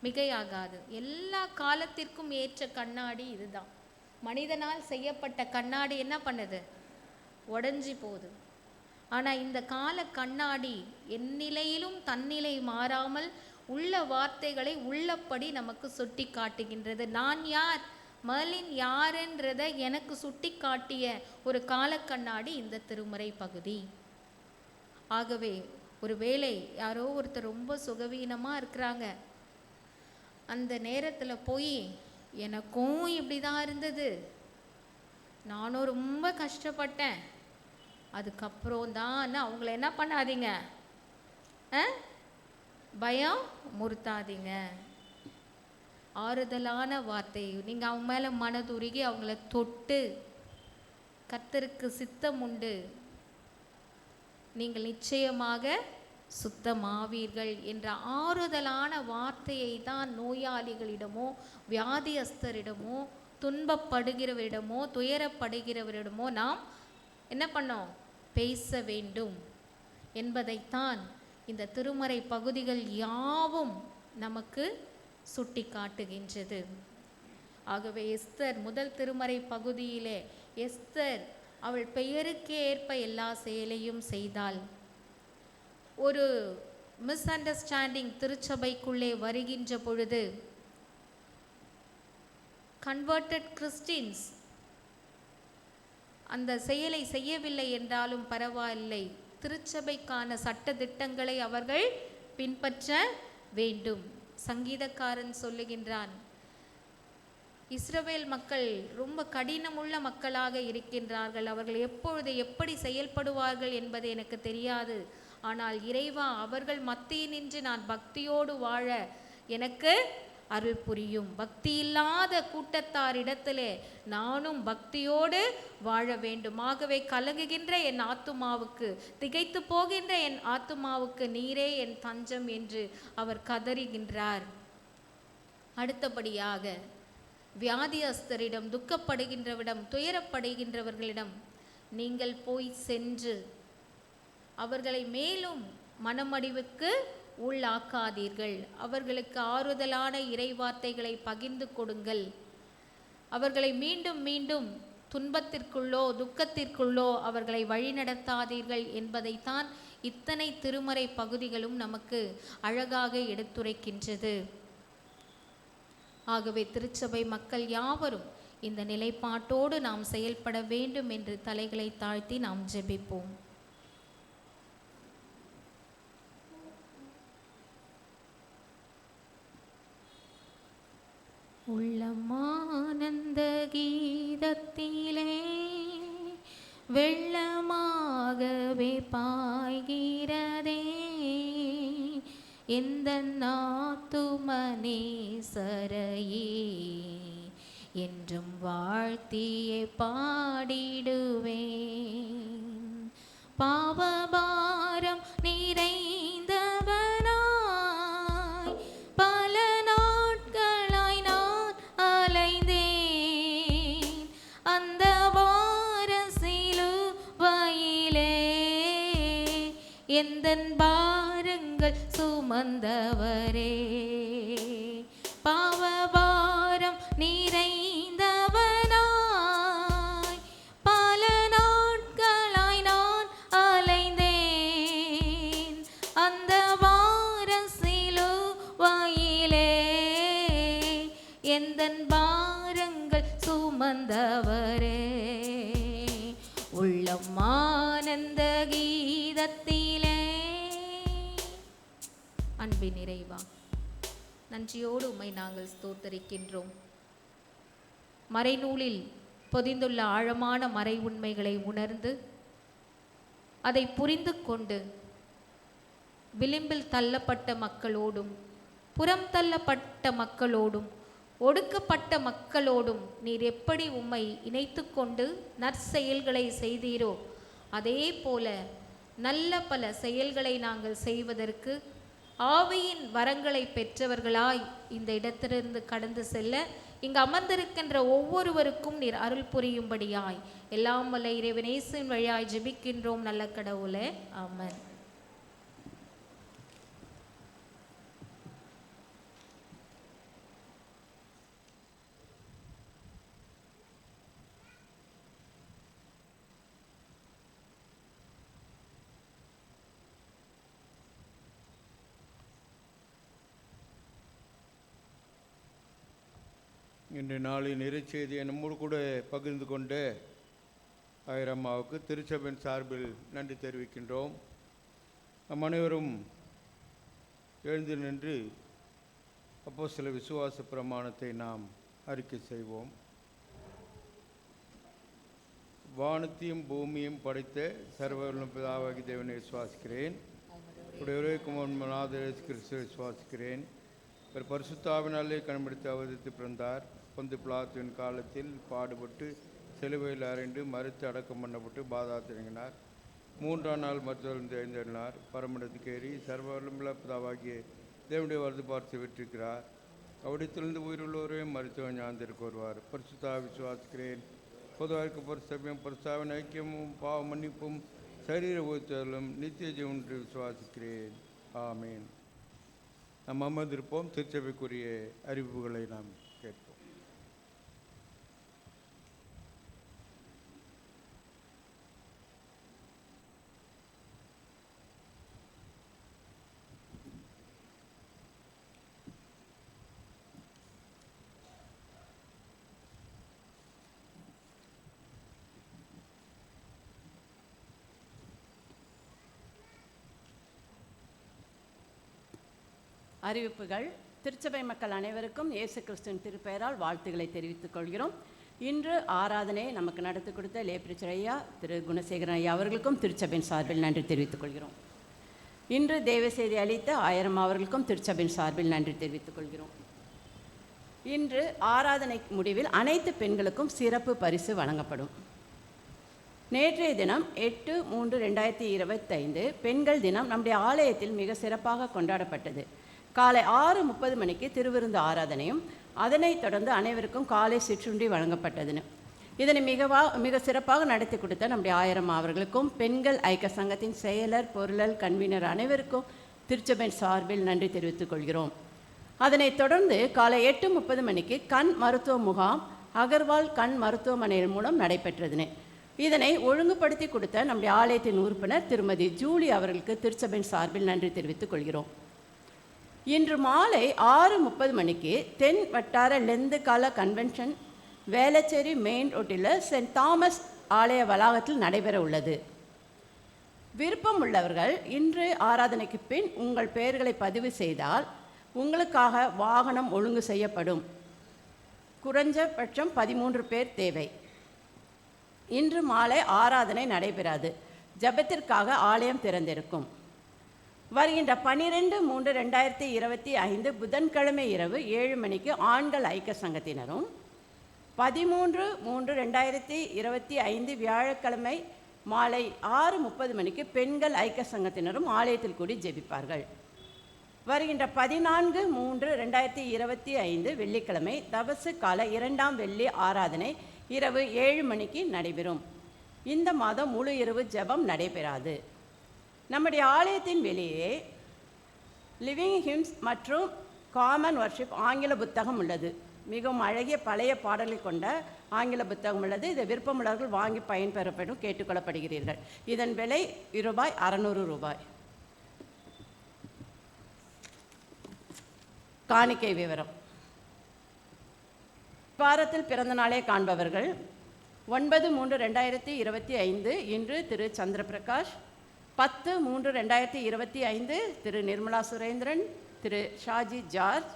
மிகையாகாது. எல்லா காலத்திற்கும் ஏற்ற கண்ணாடி இதுதான். மனிதனால் செய்யப்பட்ட கண்ணாடி என்ன பண்ணுது? உடைஞ்சி போகுது. ஆனால் இந்த கால கண்ணாடி எந்நிலையிலும் தன்னிலை மாறாமல் உள்ள வார்த்தைகளை உள்ளபடி நமக்கு சுட்டி காட்டுகின்றது. நான் யார், மர்லின் யாருன்றதை எனக்கு சுட்டி காட்டிய ஒரு காலக்கண்ணாடி இந்த திருமறை பகுதி. ஆகவே ஒருவேளை யாரோ ஒருத்தர் ரொம்ப சுகவீனமாக இருக்கிறாங்க, அந்த நேரத்தில் போய் எனக்கும் இப்படி தான் இருந்தது, நானும் ரொம்ப கஷ்டப்பட்டேன், அதுக்கப்புறம் தான் அவங்கள என்ன பண்ணாதீங்க, பயம் முறுத்தாதீங்க. ஆறுதலான வார்த்தை நீங்கள் அவங்க மேலே மனதுருகி அவங்கள தொட்டு, கர்த்தருக்கு சித்தம் உண்டு, நீங்கள் நிச்சயமாக சுத்தமாவீர்கள் என்ற ஆறுதலான வார்த்தையை தான் நோயாளிகளிடமோ வியாதியஸ்தரிடமோ துன்பப்படுகிறவரிடமோ துயரப்படுகிறவரிடமோ நாம் என்ன பண்ணோம்? பேச வேண்டும் என்பதைத்தான் இந்த திருமறை பகுதிகள் யாவும் நமக்கு சுட்டி காட்டுகின்றது. ஆகவே எஸ்தர் முதல் திருமறை பகுதியிலே எஸ்தர் அவள் பெயருக்கு ஏற்ப எல்லா செயலையும் செய்தாள். ஒரு மிஸ் அண்டர்ஸ்டாண்டிங் திருச்சபைக்குள்ளே வருகின்ற பொழுது கன்வெர்டட் கிறிஸ்டின்ஸ் அந்த செயலை செய்யவில்லை என்றாலும் பரவாயில்லை, திருச்சபைக்கான சட்ட திட்டங்களை அவர்கள் பின்பற்ற வேண்டும். சங்கீதக்காரன் சொல்லுகின்றான், இஸ்ரவேல் மக்கள் ரொம்ப கடினமுள்ள மக்களாக இருக்கின்றார்கள், அவர்கள் எப்பொழுது எப்படி செயல்படுவார்கள் என்பது எனக்கு தெரியாது, ஆனால் இறைவா அவர்கள் மத்தியில் நின்று நான் பக்தியோடு வாழ எனக்கு அருள் புரியும். பக்தி இல்லாத கூட்டத்தாரிடத்திலே நானும் பக்தியோடு வாழ வேண்டும். ஆகவே கலங்குகின்ற என் ஆத்துமாவுக்கு, திகைத்து போகின்ற என் ஆத்துமாவுக்கு நீரே என் தஞ்சம் என்று அவர் கதறுகின்றார். அடுத்தபடியாக வியாதியஸ்தரிடம், துக்கப்படுகின்றவரிடம், துயரப்படுகின்றவர்களிடம் நீங்கள் போய் சென்று அவர்களை மேலும் மனமடிவுக்கு உள்ளாக்காதீர்கள். அவர்களுக்கு ஆறுதலான இறைவார்த்தைகளை பகிர்ந்து கொடுங்கள். அவர்களை மீண்டும் மீண்டும் துன்பத்திற்குள்ளோ துக்கத்திற்குள்ளோ அவர்களை வழிநடத்தாதீர்கள் என்பதைத்தான் இத்தனை திருமறை பகுதிகளும் நமக்கு அழகாக எடுத்துரைக்கின்றது. ஆகவே திருச்சபை மக்கள் யாவரும் இந்த நிலைப்பாட்டோடு நாம் செயல்பட வேண்டும் என்று தலைகளை தாழ்த்தி நாம் ஜெபிப்போம். உள்ளமானந்த கீதத்திலே வெள்ளமாகவே பாய்கிறதே எந்தன் ஆத்துமனேசரையே, என்றும் வாழ்த்தியே பாடிடுவேன். பாவபாரம் நிறைந்தவனாய் பல நாட்களாய் நான் அலைந்தேன். அந்த வார சிலுவையிலே எந்தன் பாரங்கள் சுமந்தவரே, பாவபாரம் நிறைந்தவனாய் பல நாட்களாய் நான் அலைந்தேன். அந்த வார சிலுவையிலே எந்தன் பாரங்கள் சுமந்தவரே, உள்ளம்மா அன்பின் நிறைவா, நன்றியோடு உம்மை நாங்கள் ஸ்தோத்தரிக்கின்றோம். மறைநூலில் பொதிந்துள்ள ஆழமான மறை உண்மைகளை உணர்ந்து அதை புரிந்து கொண்டு விளிம்பில் தள்ளப்பட்ட மக்களோடும் புறம் தள்ளப்பட்ட மக்களோடும் ஒடுக்கப்பட்ட மக்களோடும் நீர் எப்படி உம்மை இணைத்து கொண்டு நற்செயல்களை செய்தீரோ அதே போல நல்ல பல செயல்களை நாங்கள் செய்வதற்கு ஆவியின் வரங்களை பெற்றவர்களாய் இந்த இடத்திலிருந்து கடந்து செல்ல இங்கு அமர்ந்திருக்கின்ற ஒவ்வொருவருக்கும் நீர் அருள் புரியும்படியாய் எல்லாம் வல்ல இறைவனேசுவின் வழியாய் ஜெபிக்கின்றோம் நல்ல கடவுளே, ஆமென். இன்று நாளின் இறைச்செய்தியை நம்மோடு கூட பகிர்ந்து கொண்ட ஆயிரம்மாவுக்கு திருச்சபையின் சார்பில் நன்றி தெரிவிக்கின்றோம். நம் அனைவரும் எழுந்து நின்று அப்போஸ்தல விசுவாச பிரமாணத்தை நாம் அறிக்கை செய்வோம். வானத்தையும் பூமியும் படைத்த சர்வவல்ல பிதாவாகிய தேவனை விசுவாசிக்கிறேன். உடைய குமாரனாகிய இயேசு கிறிஸ்துவை விசுவாசிக்கிறேன். இவர் பரிசுத்தாவினாலே கண்டுபிடித்து அவதரித்து பிறந்தார். பொந்து பிலாத்துவின் காலத்தில் பாடுபட்டு சிலுவையில் அறைந்து மறுத்து அடக்கம் பண்ணப்பட்டு பாதாளத்தில் இறங்கினார். 3ஆம் நாள் மருத்துவம் எழுந்தருளினார். பரமண்டத்துக்கு ஏறி சர்வவல்லமையுள்ள பிதாவாகிய தேவனுடைய வலது பார்த்து விட்டிருக்கிறார். அவரிடத்திலிருந்து உயிருள்ளவரையும் மருத்துவ ஞானத்திற்கு வருவார். பரிசுத்தாவை விசுவாசிக்கிறேன். பொதுவாக பரிசுத்தமும் பரிசுத்தாவின் ஐக்கியமும் பாவ மன்னிப்பும் சரீர உயிர்த்தலும் நித்திய ஜீவன் விசுவாசிக்கிறேன். ஆமீன். நாம் அமர்ந்திருப்போம். திருச்சபைக்குரிய அறிவிப்புகளை நாம் கேட்போம். அறிவிப்புகள். திருச்சபை மக்கள் அனைவருக்கும் இயேசு கிறிஸ்துவின் திருப்பெயரால் வாழ்த்துக்களை தெரிவித்துக் கொள்கிறோம். இன்று ஆராதனையை நமக்கு நடத்தி கொடுத்த லேப்ரிச்சர் ஐயா, திரு குணசேகரன் ஐயா அவர்களுக்கும் திருச்சபையின் சார்பில் நன்றி தெரிவித்துக் கொள்கிறோம். இன்று தேவ செய்தி அளித்த ஆயிரம் அவர்களுக்கும் திருச்சபையின் சார்பில் நன்றி தெரிவித்துக் கொள்கிறோம். இன்று ஆராதனை முடிவில் அனைத்து பெண்களுக்கும் சிறப்பு பரிசு வழங்கப்படும். நேற்றைய தினம் 8/3/2025 பெண்கள் தினம் நம்முடைய ஆலயத்தில் மிக சிறப்பாக கொண்டாடப்பட்டது. காலை 6:30 மணிக்கு திருவிருந்து ஆராதனையும் அதனைத் தொடர்ந்து அனைவருக்கும் காலை சிற்றுண்டி வழங்கப்பட்டதுன்னு இதனை மிக சிறப்பாக நடத்தி கொடுத்த நம்முடைய ஆயிரம் அவர்களுக்கும் பெண்கள் ஐக்கிய சங்கத்தின் செயலர் பொருளல் கன்வீனர் அனைவருக்கும் திருச்சபையின் சார்பில் நன்றி தெரிவித்துக் கொள்கிறோம். அதனைத் தொடர்ந்து காலை 8:30 மணிக்கு கண் மருத்துவ முகாம் அகர்வால் கண் மருத்துவமனையின் மூலம் நடைபெற்றதுன்னு இதனை ஒழுங்குபடுத்தி கொடுத்த நம்முடைய ஆலயத்தின் உறுப்பினர் திருமதி ஜூலி அவர்களுக்கு திருச்சபையின் சார்பில் நன்றி தெரிவித்துக் கொள்கிறோம். இன்று மாலை 6:30 மணிக்கு தென் வட்டார லெந்து கால கன்வென்ஷன் வேளச்சேரி மெயின் ரோட்டில் சென்ட் தாமஸ் ஆலய வளாகத்தில் நடைபெற உள்ளது. விருப்பம் உள்ளவர்கள் இன்று ஆராதனைக்கு பின் உங்கள் பெயர்களை பதிவு செய்தால் உங்களுக்காக வாகனம் ஒழுங்கு செய்யப்படும். குறைஞ்சபட்சம் 13 பேர் தேவை. இன்று மாலை ஆராதனை நடைபெறாது. ஜெபத்திற்காக ஆலயம் திறந்திருக்கும். வருகின்ற 12/3/2025 புதன்கிழமை இரவு 7 மணிக்கு ஆண்கள் ஐக்கிய சங்கத்தினரும் 13/3/2025 வியாழக்கிழமை மாலை 6:30 மணிக்கு பெண்கள் ஐக்கிய சங்கத்தினரும் ஆலயத்தில் கூடி ஜெபிப்பார்கள். வருகின்ற 14/3/2025 வெள்ளிக்கிழமை தபசு கால 2ஆம் வெள்ளி ஆராதனை இரவு 7 மணிக்கு நடைபெறும். இந்த மாதம் முழு இரவு ஜெபம் நடைபெறாது. நம்முடைய ஆலயத்தின் வெளியே லிவிங் ஹிம்ஸ் மற்றும் காமன் வர்ஷிப் ஆங்கில புத்தகம் உள்ளது. மிகவும் அழகிய பழைய பாடல்களை கொண்ட ஆங்கில புத்தகம் உள்ளது. இதை விருப்பமுள்ளவர்கள் வாங்கி பயன்பெறப்படும் கேட்டுக்கொள்ளப்படுகிறீர்கள். இதன் விலை ரூபாய் 600. காணிக்கை விவரம். வாரத்தில் பிறந்த நாளே காண்பவர்கள் 9/3/2025 இன்று திரு சந்திரபிரகாஷ், 10/3/2025 திரு நிர்மலா சுரேந்திரன், திரு ஷாஜி ஜார்ஜ்.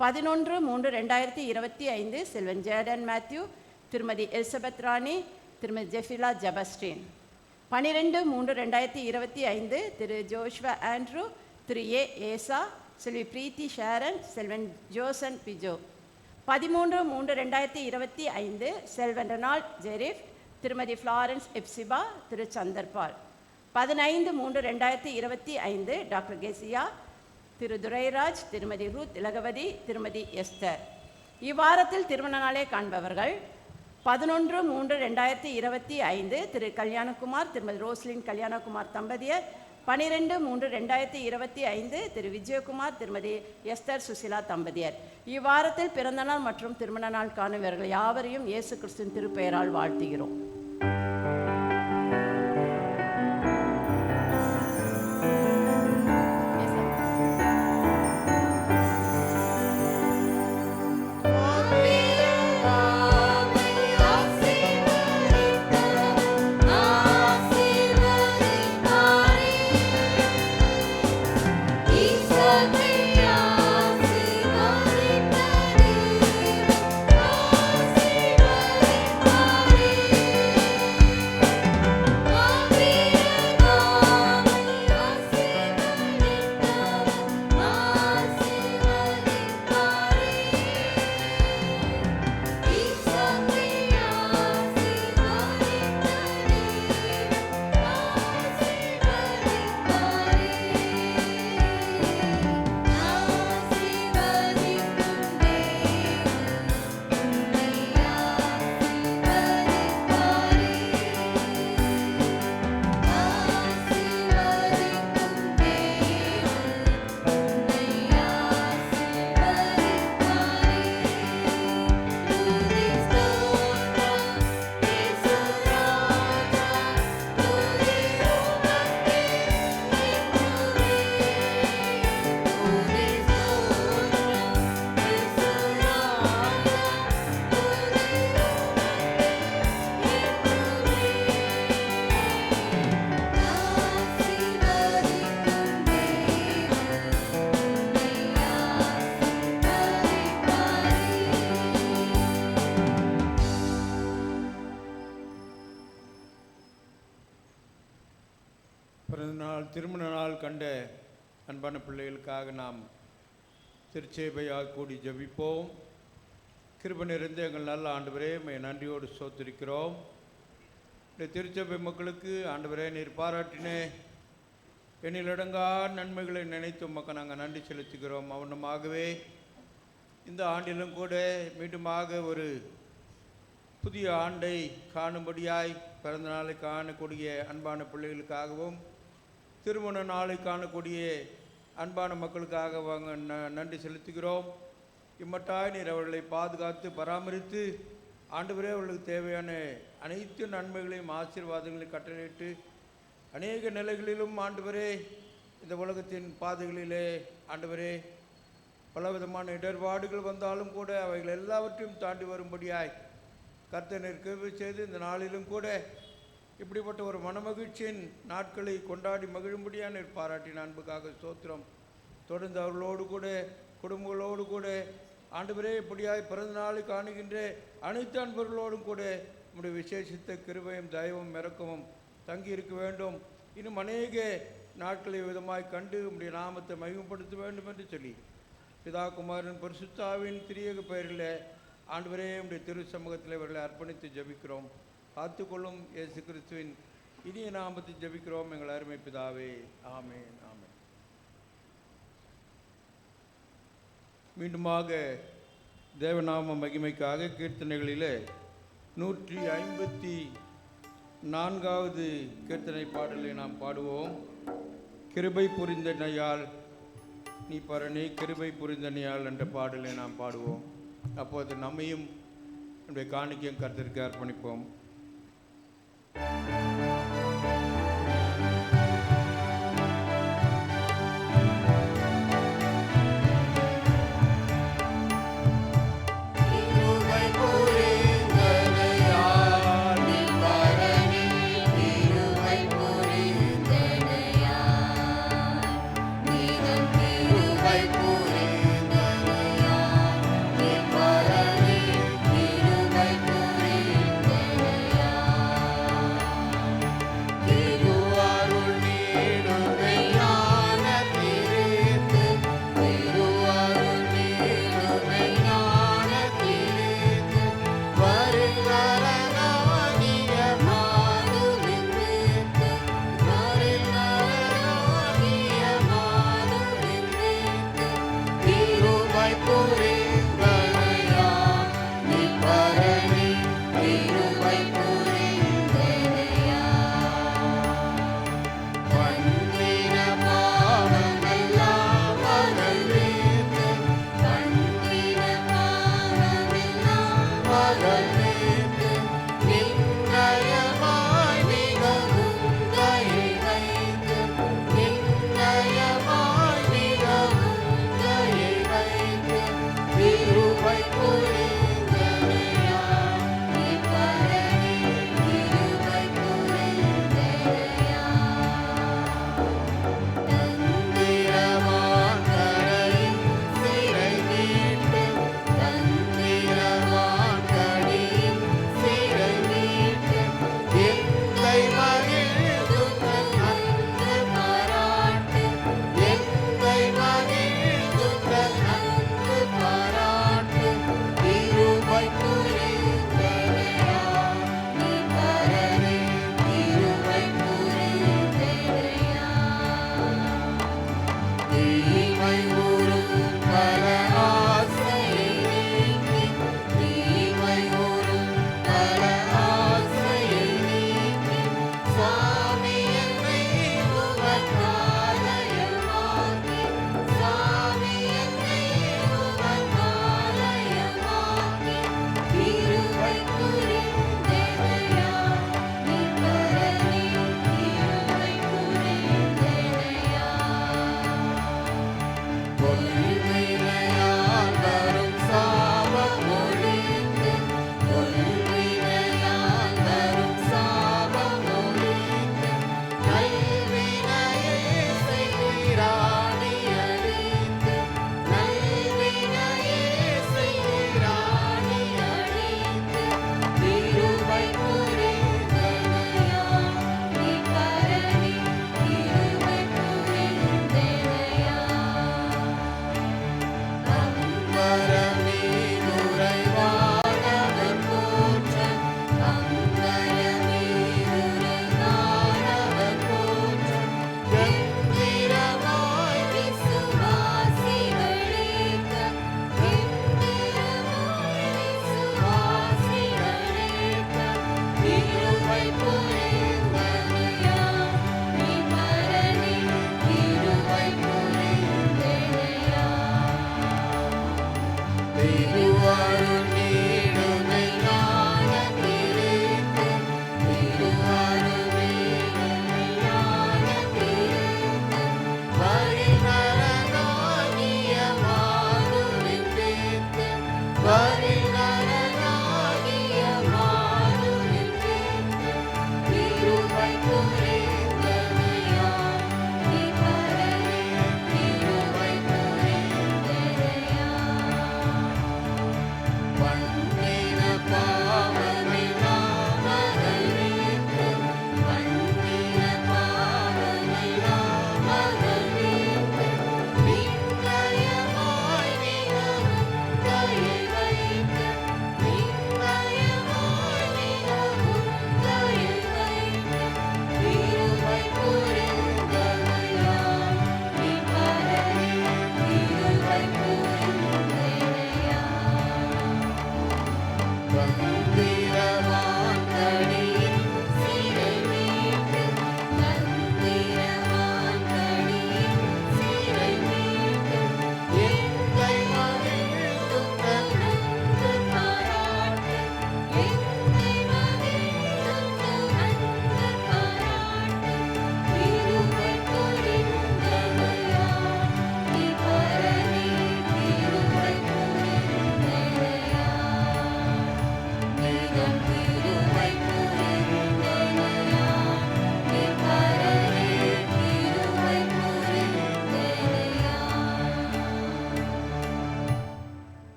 11/3/2025 செல்வன் ஜேடன் மேத்யூ, திருமதி எலிசபெத் ராணி, திருமதி ஜெஃபிலா ஜபஸ்டின். 12/3/2025 திரு ஜோஷ்வா ஆண்ட்ரூ, திரு ஏசா, செல்வி பிரீத்தி ஷேரன், செல்வன் ஜோசன் பிஜோ. 13/3/2025 செல்வன் ரெனால்ட் ஜெரிஃப், திருமதி ஃப்ளாரன்ஸ் எப்சிபா, திரு சந்தர்பால். 15/3/2025 டாக்டர் கெசியா, திரு துரைராஜ், திருமதி ரூத் இலகவதி, திருமதி எஸ்தர். இவ்வாரத்தில் திருமண நாளே காண்பவர்கள் 11/3/2025 திரு கல்யாணகுமார், திருமதி ரோஸ்லின் கல்யாணகுமார் தம்பதியர். 12/3/2025 திரு விஜயகுமார், திருமதி எஸ்தர் சுசிலா தம்பதியர். இவ்வாரத்தில் பிறந்தநாள் மற்றும் திருமண நாள் காணுபவர்கள் யாவரையும் இயேசு கிறிஸ்துவின் திருப்பெயரால் வாழ்த்துகிறோம். திருமண நாள் கண்ட அன்பான பிள்ளைகளுக்காக நாம் திருச்சேபையாக கூடி ஜெபிப்போம். கிருபை நிறைந்த எங்கள் நல்ல ஆண்டவரே, நன்றியோடு ஸ்தோத்திரிக்கிறோம். இந்த திருச்சபை மக்களுக்கு ஆண்டவரே நீர் பாராட்டினே எண்ணிலடங்கா நன்மைகளை நினைத்து மக்கள் நாங்கள் நன்றி செலுத்துகிறோம். அவனமாகவே இந்த ஆண்டிலும் கூட மீண்டுமாக ஒரு புதிய ஆண்டை காணும்படியாய் பிறந்த நாளை காணக்கூடிய அன்பான பிள்ளைகளுக்காகவும் திருமண நாளை காணக்கூடிய அன்பான மக்களுக்காக நன்றி செலுத்துகிறோம். இம்மட்டாய் நீர் அவர்களை பாதுகாத்து பராமரித்து ஆண்டவரே அவர்களுக்கு தேவையான அனைத்து நன்மைகளையும் ஆசீர்வாதங்களையும் கட்டளையிட்டு அநேக நிலைகளிலும் ஆண்டவரே இந்த உலகத்தின் பாதைகளிலே ஆண்டவரே பலவிதமான இடர்பாடுகள் வந்தாலும் கூட அவைகள் எல்லாவற்றையும் தாண்டி வரும்படியாய் கர்த்தர் கிருபை செய்து இந்த நாளிலும் கூட இப்படிப்பட்ட ஒரு மனமகிழ்ச்சியின் நாட்களை கொண்டாடி மகிழும்படியான பாராட்டின அன்புக்காக ஸ்தோத்திரம். தொடர்ந்து அவர்களோடு கூட குடும்பங்களோடு கூட ஆண்டவரே இப்படியாய் பிறந்த நாளை காணுகின்ற அனைத்து அன்பர்களோடும் கூட நம்முடைய விசேஷித்த கிருபையும் தயவும் இரக்கமும் தங்கி இருக்க வேண்டும். இன்னும் அநேக நாட்களை விதமாய் கண்டு நம்முடைய நாமத்தை மகிமைப்படுத்த வேண்டும் என்று சொல்லி பிதா குமாரன் பரிசுத்தாவின் திரியேக பெயரில் ஆண்டவரே நம்முடைய திரு சமூகத்தில் இவர்களை அர்ப்பணித்து ஜெபிக்கிறோம். காத்துக்கொள்ளும் இயேசு கிறிஸ்துவின் இனிய நாமத்தை ஜெபிக்கிறோம் எங்கள் அருமை பிதாவே, ஆமென் ஆமென். மீண்டுமாக தேவநாம மகிமைக்காக கீர்த்தனைகளில் 154வது கீர்த்தனை பாடலை நாம் பாடுவோம். கிருபை புரிந்தனையால் நீ பரணி கிருபை புரிந்தனையால் என்ற பாடலை நாம் பாடுவோம். அப்போது நம்மையும் நம்முடைய காணிக்கையும் கர்த்தருக்கு அர்ப்பணிப்போம். Bye.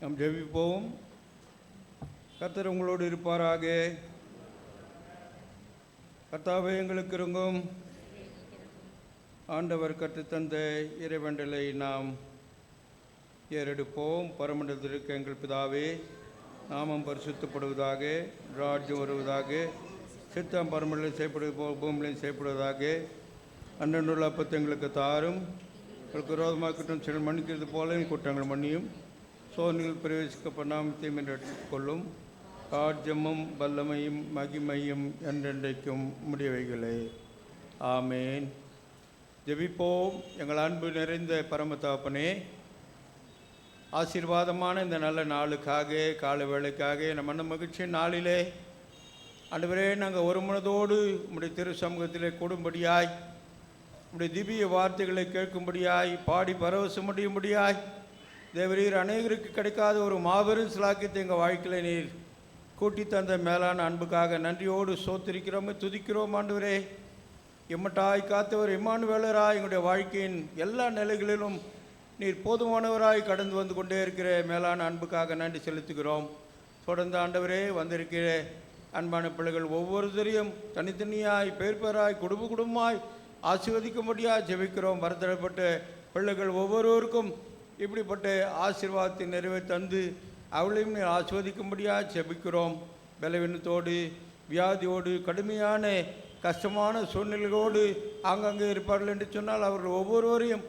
நாம் ஜெபிப்போம். கர்த்தர் உங்களோடு இருப்பாராக. கர்த்தாவே எங்களுக்கு இருங்கும். ஆண்டவர் கற்றுத்தந்த இறைவண்டலை நாம் ஏறெடுப்போம். பரமண்டலத்தில் இருக்க எங்கள் பிதாவே, நாமம் பரிசுத்தப்படுவதாக, ராஜ்யம் வருவதாக, சித்தம் பரமண்டலம் செய்யப்படுவது போல் பூமியிலையும் செய்யப்படுவதாக. அன்றன்றுள்ள அப்பத்தை எங்களுக்கு தாரும். எங்களுக்கு விரோதமாக குற்றம் செயல் மன்னிக்கிறது போல எங்கள் குற்றங்கள் மன்னியும். சோதனையில் பிரவேசிக்க பண்ணாமல் தீமை கொள்ளும். ராஜ்யமும் வல்லமையும் மகிமையும் என்றென்றைக்கும் முடியவைகளே. ஆமேன். ஜெபிப்போம். எங்கள் அன்பு நிறைந்த பரம தகப்பனே, ஆசீர்வாதமான இந்த நல்ல நாளுக்காக, கால வேளைக்காக, நம்ம மன மகிழ்ச்சியின் நாளிலே ஆண்டவரே நாங்கள் ஒரு மனதோடு உம்முடைய திரு சமூகத்திலே கூடும்படியாய், உம்முடைய திவ்ய வார்த்தைகளை கேட்கும்படியாய், பாடி பரவசம் முடியும்படியாய், தேவரீர் அநேகருக்கு கிடைக்காத ஒரு மாபெரும் சிலாக்கியத்தை எங்கள் வாழ்க்கையில் நீர் கூட்டி தந்த மேலான அன்புக்காக நன்றியோடு சோத்திருக்கிறோம், துதிக்கிறோம். ஆண்டவரே, எம்மட்டாய் காத்தவர் இம்மானுவேலராய் எங்களுடைய வாழ்க்கையின் எல்லா நிலைகளிலும் நீர் போதுமானவராய் கடந்து வந்து கொண்டே இருக்கிற மேலான அன்புக்காக நன்றி செலுத்துகிறோம். தொடர்ந்து ஆண்டவரே வந்திருக்கிற அன்பான பிள்ளைகள் ஒவ்வொருத்தரையும் தனித்தனியாய் பேர்பேராய் குடும்பமாய் ஆசீர்வதிக்கும்படியாக ஜெபிக்கிறோம். வரத்தரப்பட்ட பிள்ளைகள் ஒவ்வொருவருக்கும் இப்படிப்பட்ட ஆசீர்வாதத்தை நிறைவே தந்து அவளையும் நீர் ஆஸ்வதிக்கும்படியாக ஜெபிக்கிறோம். பலவீனத்தோடு, வியாதியோடு, கடுமையான கஷ்டமான சூழ்நிலையோடு ஆங்காங்கே இருப்பார்கள் என்று சொன்னால் அவர்கள் ஒவ்வொருவரையும்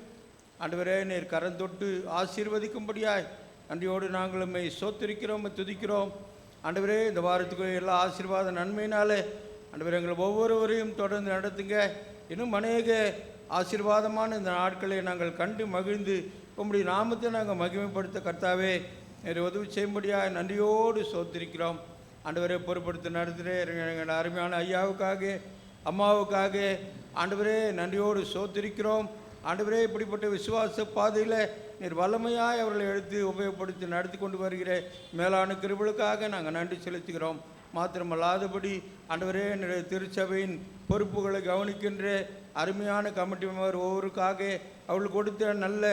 ஆண்டவரே நீர் கரம் தொட்டு ஆசீர்வதிக்கும்படியாய் நன்றியோடு நாங்களும் சோத்திருக்கிறோம், துதிக்கிறோம். ஆண்டவரே, இந்த வாரத்துக்கு எல்லா ஆசீர்வாத நன்மையினாலே ஆண்டவரே எங்கள் ஒவ்வொருவரையும் தொடர்ந்து நடத்துங்க. இன்னும் அநேக ஆசீர்வாதமான இந்த நாட்களை நாங்கள் கண்டு மகிழ்ந்து உம்முடைய நாமத்தை நாங்கள் மகிமைப்படுத்த கர்த்தாவே நீர் உதவி செய்யும்படியாக நன்றியோடு சோத்திருக்கிறோம். ஆண்டவரே, பொறுப்படுத்த நடத்துகிறே எங்கள் அருமையான ஐயாவுக்காக, அம்மாவுக்காக ஆண்டவரே நன்றியோடு சோத்திருக்கிறோம். ஆண்டவரே, இப்படிப்பட்ட விசுவாச பாதையில் நீர் வல்லமையாய் அவர்களை எடுத்து உபயோகப்படுத்தி நடத்தி கொண்டு வருகிற மேலான கிருபைகளுக்காக நாங்கள் நன்றி செலுத்துகிறோம். மாத்திரமல்லாதபடி ஆண்டவரே என்னுடைய திருச்சபையின் பொறுப்புகளை கவனிக்கின்ற அருமையான கமிட்டி மெம்பர் ஒவ்வொருக்காக அவர்கள் கொடுத்த நல்ல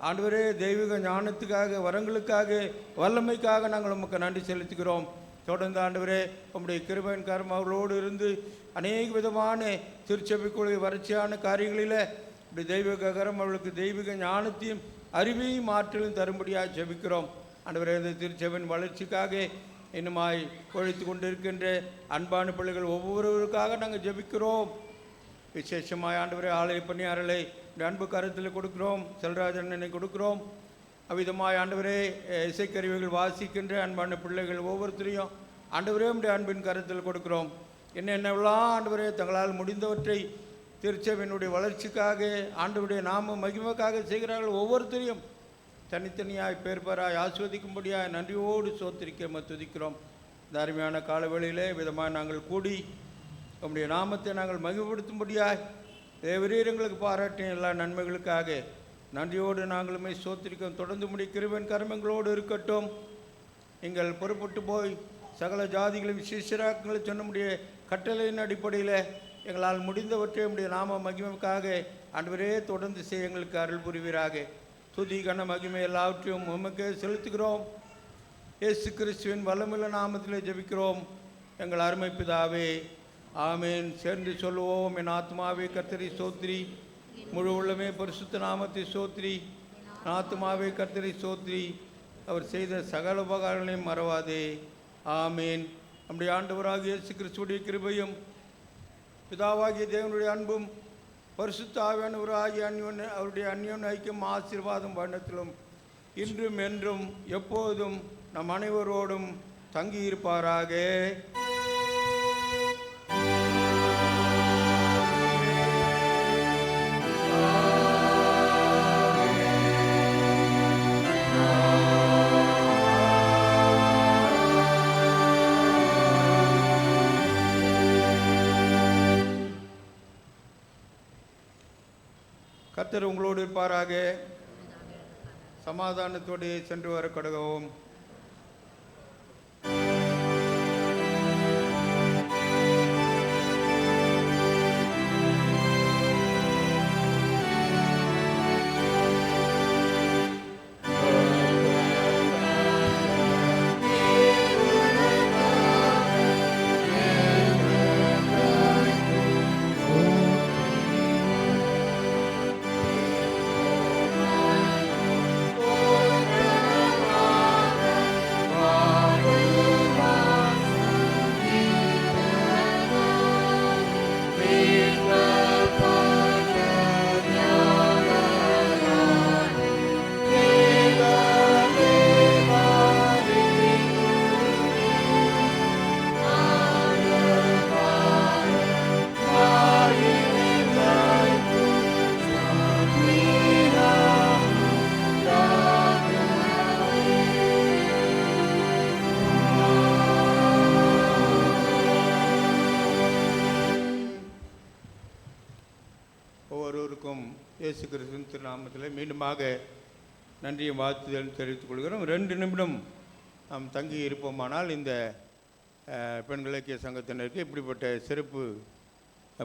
ஆண்டவரே தெய்வீக ஞானத்துக்காக, வரங்களுக்காக, வல்லமைக்காக நாங்கள் உமக்கு நன்றி செலுத்துகிறோம். தொடர்ந்து ஆண்டவரே உம்முடைய கிருபையின் கரம் அவர்களோடு இருந்து அநேக விதமான திருச்சபைக்குள்ள வறட்சியான காரியங்களில் இப்படி தெய்வீக கரம் அவர்களுக்கு தெய்வீக ஞானத்தையும் அறிவையும் ஆற்றலும் தரும்படியாக ஜெபிக்கிறோம். ஆண்டவரே, இந்த திருச்சபையின் வளர்ச்சிக்காக இன்னுமாய் கொழித்து கொண்டிருக்கின்ற அன்பான பிள்ளைகள் ஒவ்வொருவருக்காக நாங்கள் ஜெபிக்கிறோம். விசேஷமாய் ஆண்டவரே ஆலய பணியாளர்களை அன்பு கருத்தில் கொடுக்கிறோம். செல்ராஜனை கொடுக்கிறோம். அவ்விதமாய் ஆண்டவரே இசைக்கருவிகள் வாசிக்கின்ற அன்பான பிள்ளைகள் ஒவ்வொருத்தரையும் ஆண்டவரே உம்முடைய அன்பின் கருத்தில் கொடுக்கிறோம். என்னென்னவெல்லாம் ஆண்டவரே தங்களால் முடிந்தவற்றை திருச்சபையினுடைய வளர்ச்சிக்காக, ஆண்டவருடைய நாம மகிமைக்காக செய்கிறார்கள் ஒவ்வொருத்தரையும் தனித்தனியாய் பேர்பராய் ஆஸ்வதிக்கும்படியாக நன்றியோடு சோத்திரிக்க துதிக்கிறோம். இந்த அருமையான காலவெளியிலே விதமாக நாங்கள் கூடி உம்முடைய நாமத்தை நாங்கள் மகிமைப்படுத்தும்படியாய் தேவரீர் எங்களுக்கு பாராட்டின எல்லா நன்மைகளுக்காக நன்றியோடு நாங்களுமே சோத்திரிக்கிறோம். தொடர்ந்து முடிய கிருபையின் கர்மங்களோடு இருக்கட்டும். நீங்கள் பொறுப்பட்டு போய் சகல ஜாதிகளும் விசேஷராக்களை சொன்ன முடிய கட்டளையின் அடிப்படையில் எங்களால் முடிந்தவற்றை உடைய நாம மகிமைக்காக ஆண்டவரே தொடர்ந்து செய்ய எங்களுக்கு அருள் புரிவீராக. துதி கன மகிமை எல்லாவற்றையும் உமக்கு செலுத்துகிறோம். இயேசு கிறிஸ்துவின் வல்லமுள்ள நாமத்தில் ஜெபிக்கிறோம் எங்கள் அருமை பிதாவே, ஆமேன். சேர்ந்து சொல்லுவோம். என் ஆத்மாவே கர்த்தரை ஸ்தோத்திரி, முழு உள்ளமே பரிசுத்த நாமத்தை சோத்ரி, ஆத்துமாவே கர்த்தரை சோத்ரி, அவர் செய்த சகல உபகாரங்களையும் மறவாதே. ஆமேன். நம்முடைய ஆண்டவராகிய இயேசு கிறிஸ்துவுடைய கிருபையும் பிதாவாகிய தேவனுடைய அன்பும் பரிசுத்த ஆவியானவராகிய அவருடைய அந்யோன் ஐக்கியம் ஆசீர்வாதம் வண்ணத்திலும் இன்றும் என்றும் எப்போதும் நம் அனைவரோடும் தங்கியிருப்பாராக. கர்த்தர் உங்களோடு இருப்பாராக. சமாதானத்தோடு சென்று வர கடகவும். ஒவ்வொருவருக்கும் இயேசு கிறிஸ்துவின் திருநாமத்தில் மீண்டுமாக நன்றியை வாழ்த்துதல் தெரிவித்துக் கொள்கிறோம். 2 நிமிடம் நாம் தங்கி இருப்போமானால் இந்த பெண்கள் இலக்கிய சங்கத்தினருக்கு இப்படிப்பட்ட சிறப்பு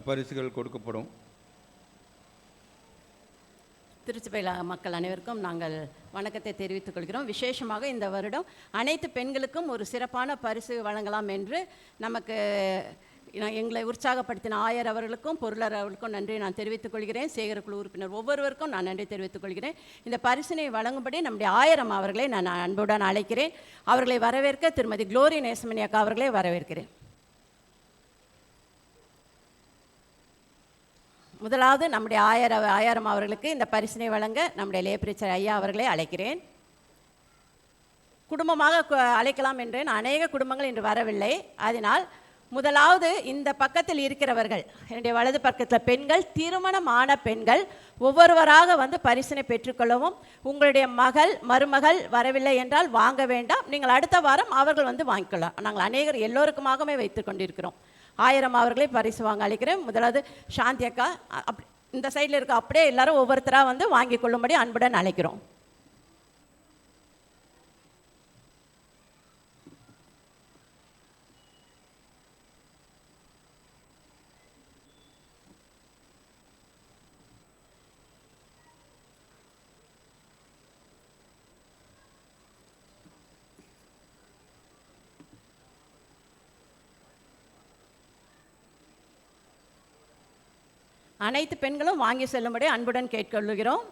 பரிசுகள் கொடுக்கப்படும். திருச்சபை மக்கள் அனைவருக்கும் நாங்கள் வணக்கத்தை தெரிவித்துக் கொள்கிறோம். விசேஷமாக இந்த வருடம் அனைத்து பெண்களுக்கும் ஒரு சிறப்பான பரிசு வழங்கலாம் என்று நமக்கு எங்களை உற்சாகப்படுத்தின ஆயர் அவர்களுக்கும் பொருளர் அவர்களுக்கும் நன்றி நான் தெரிவித்துக் கொள்கிறேன். சேகரக்குழு உறுப்பினர் ஒவ்வொருவருக்கும் நான் நன்றி தெரிவித்துக் கொள்கிறேன். இந்த பரிசினை வழங்கும்படி நம்முடைய ஆயரம் அவர்களை நான் அன்புடன் அழைக்கிறேன். அவர்களை வரவேற்க திருமதி குளோரி நேசமணி அக்கா அவர்களை வரவேற்கிறேன். முதலாவது நம்முடைய ஆயரம் அவர்களுக்கு இந்த பரிசினை வழங்க நம்முடைய லேப்ரிச்சர் ஐயா அவர்களை அழைக்கிறேன். குடும்பமாக அழைக்கலாம் என்றேன். அநேக குடும்பங்கள் இன்று வரவில்லை. அதனால் முதலாவது இந்த பக்கத்தில் இருக்கிறவர்கள், என்னுடைய வலது பக்கத்தில் பெண்கள், திருமணமான பெண்கள் ஒவ்வொருவராக வந்து பரிசினை பெற்றுக்கொள்ளவும். உங்களுடைய மகள் மருமகள் வரவில்லை என்றால் வாங்க வேண்டாம், நீங்கள் அடுத்த வாரம் அவர்கள் வந்து வாங்கிக்கலாம். நாங்கள் அநேகர் எல்லோருக்குமாகவே வைத்து கொண்டிருக்கிறோம். ஆயிரம் அவர்களை பரிசு வாங்க அழைக்கிறேன். முதலாவது சாந்தி அக்கா, இந்த சைடில் இருக்க அப்படியே எல்லாரும் ஒவ்வொருத்தராக வந்து வாங்கி கொள்ளும்படி அன்புடன் அழைக்கிறோம். அனைத்து பெண்களும் வாங்கி செல்லும்படி அன்புடன் கேட்டுக்கொள்கிறோம்.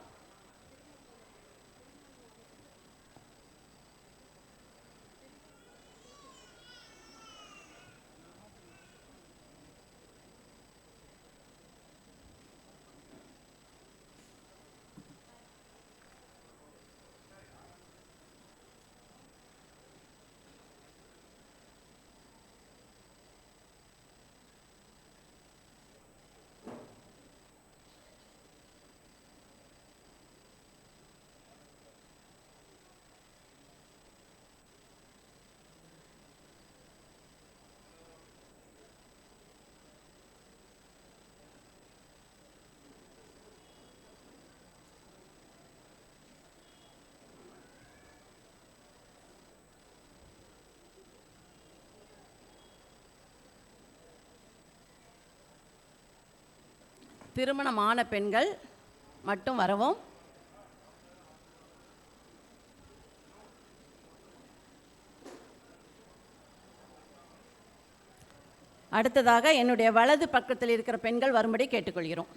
திருமணமான பெண்கள் மட்டும் வரவும். அடுத்ததாக என்னுடைய வலது பக்கத்தில் இருக்கிற பெண்கள் வரும்படி கேட்டுக்கொள்கிறோம்.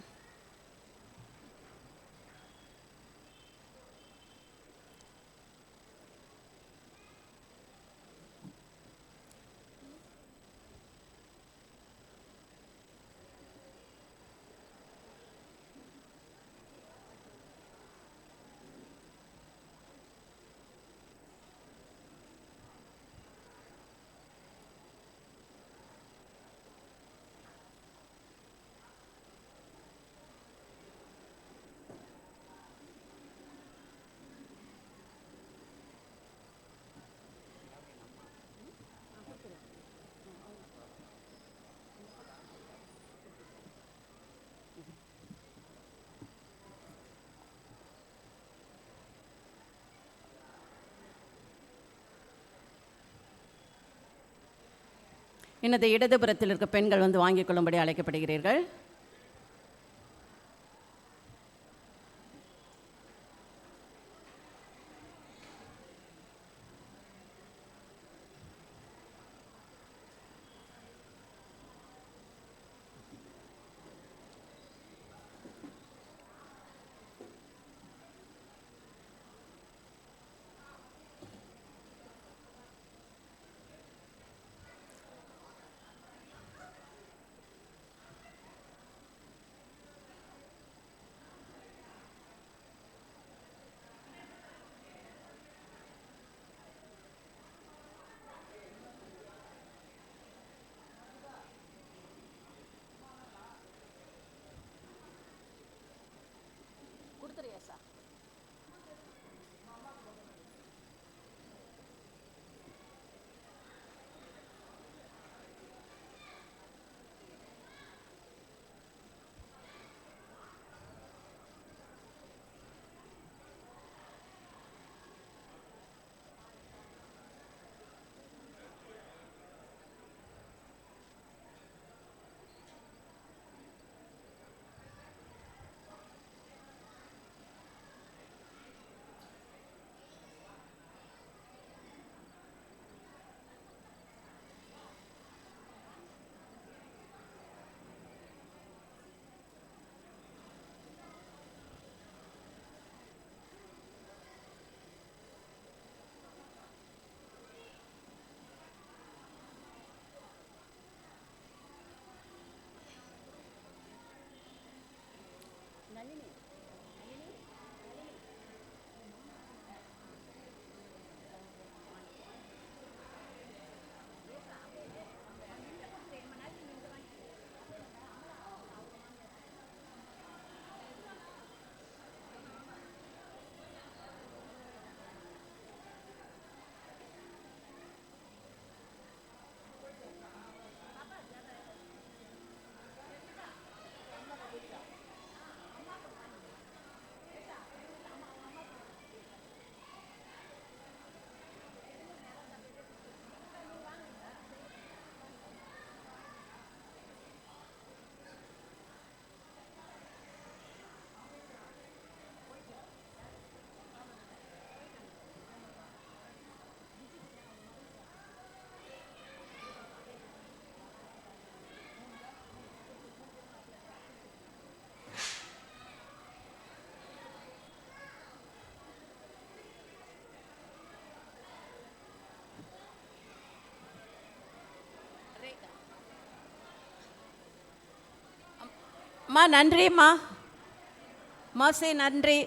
எனது இடதுபுறத்தில் இருக்க பெண்கள் வந்து வாங்கிக் கொள்ளும்படி அழைக்கப்படுகிறீர்கள். அம்மா நன்றிம்மா. மாசே நன்றி.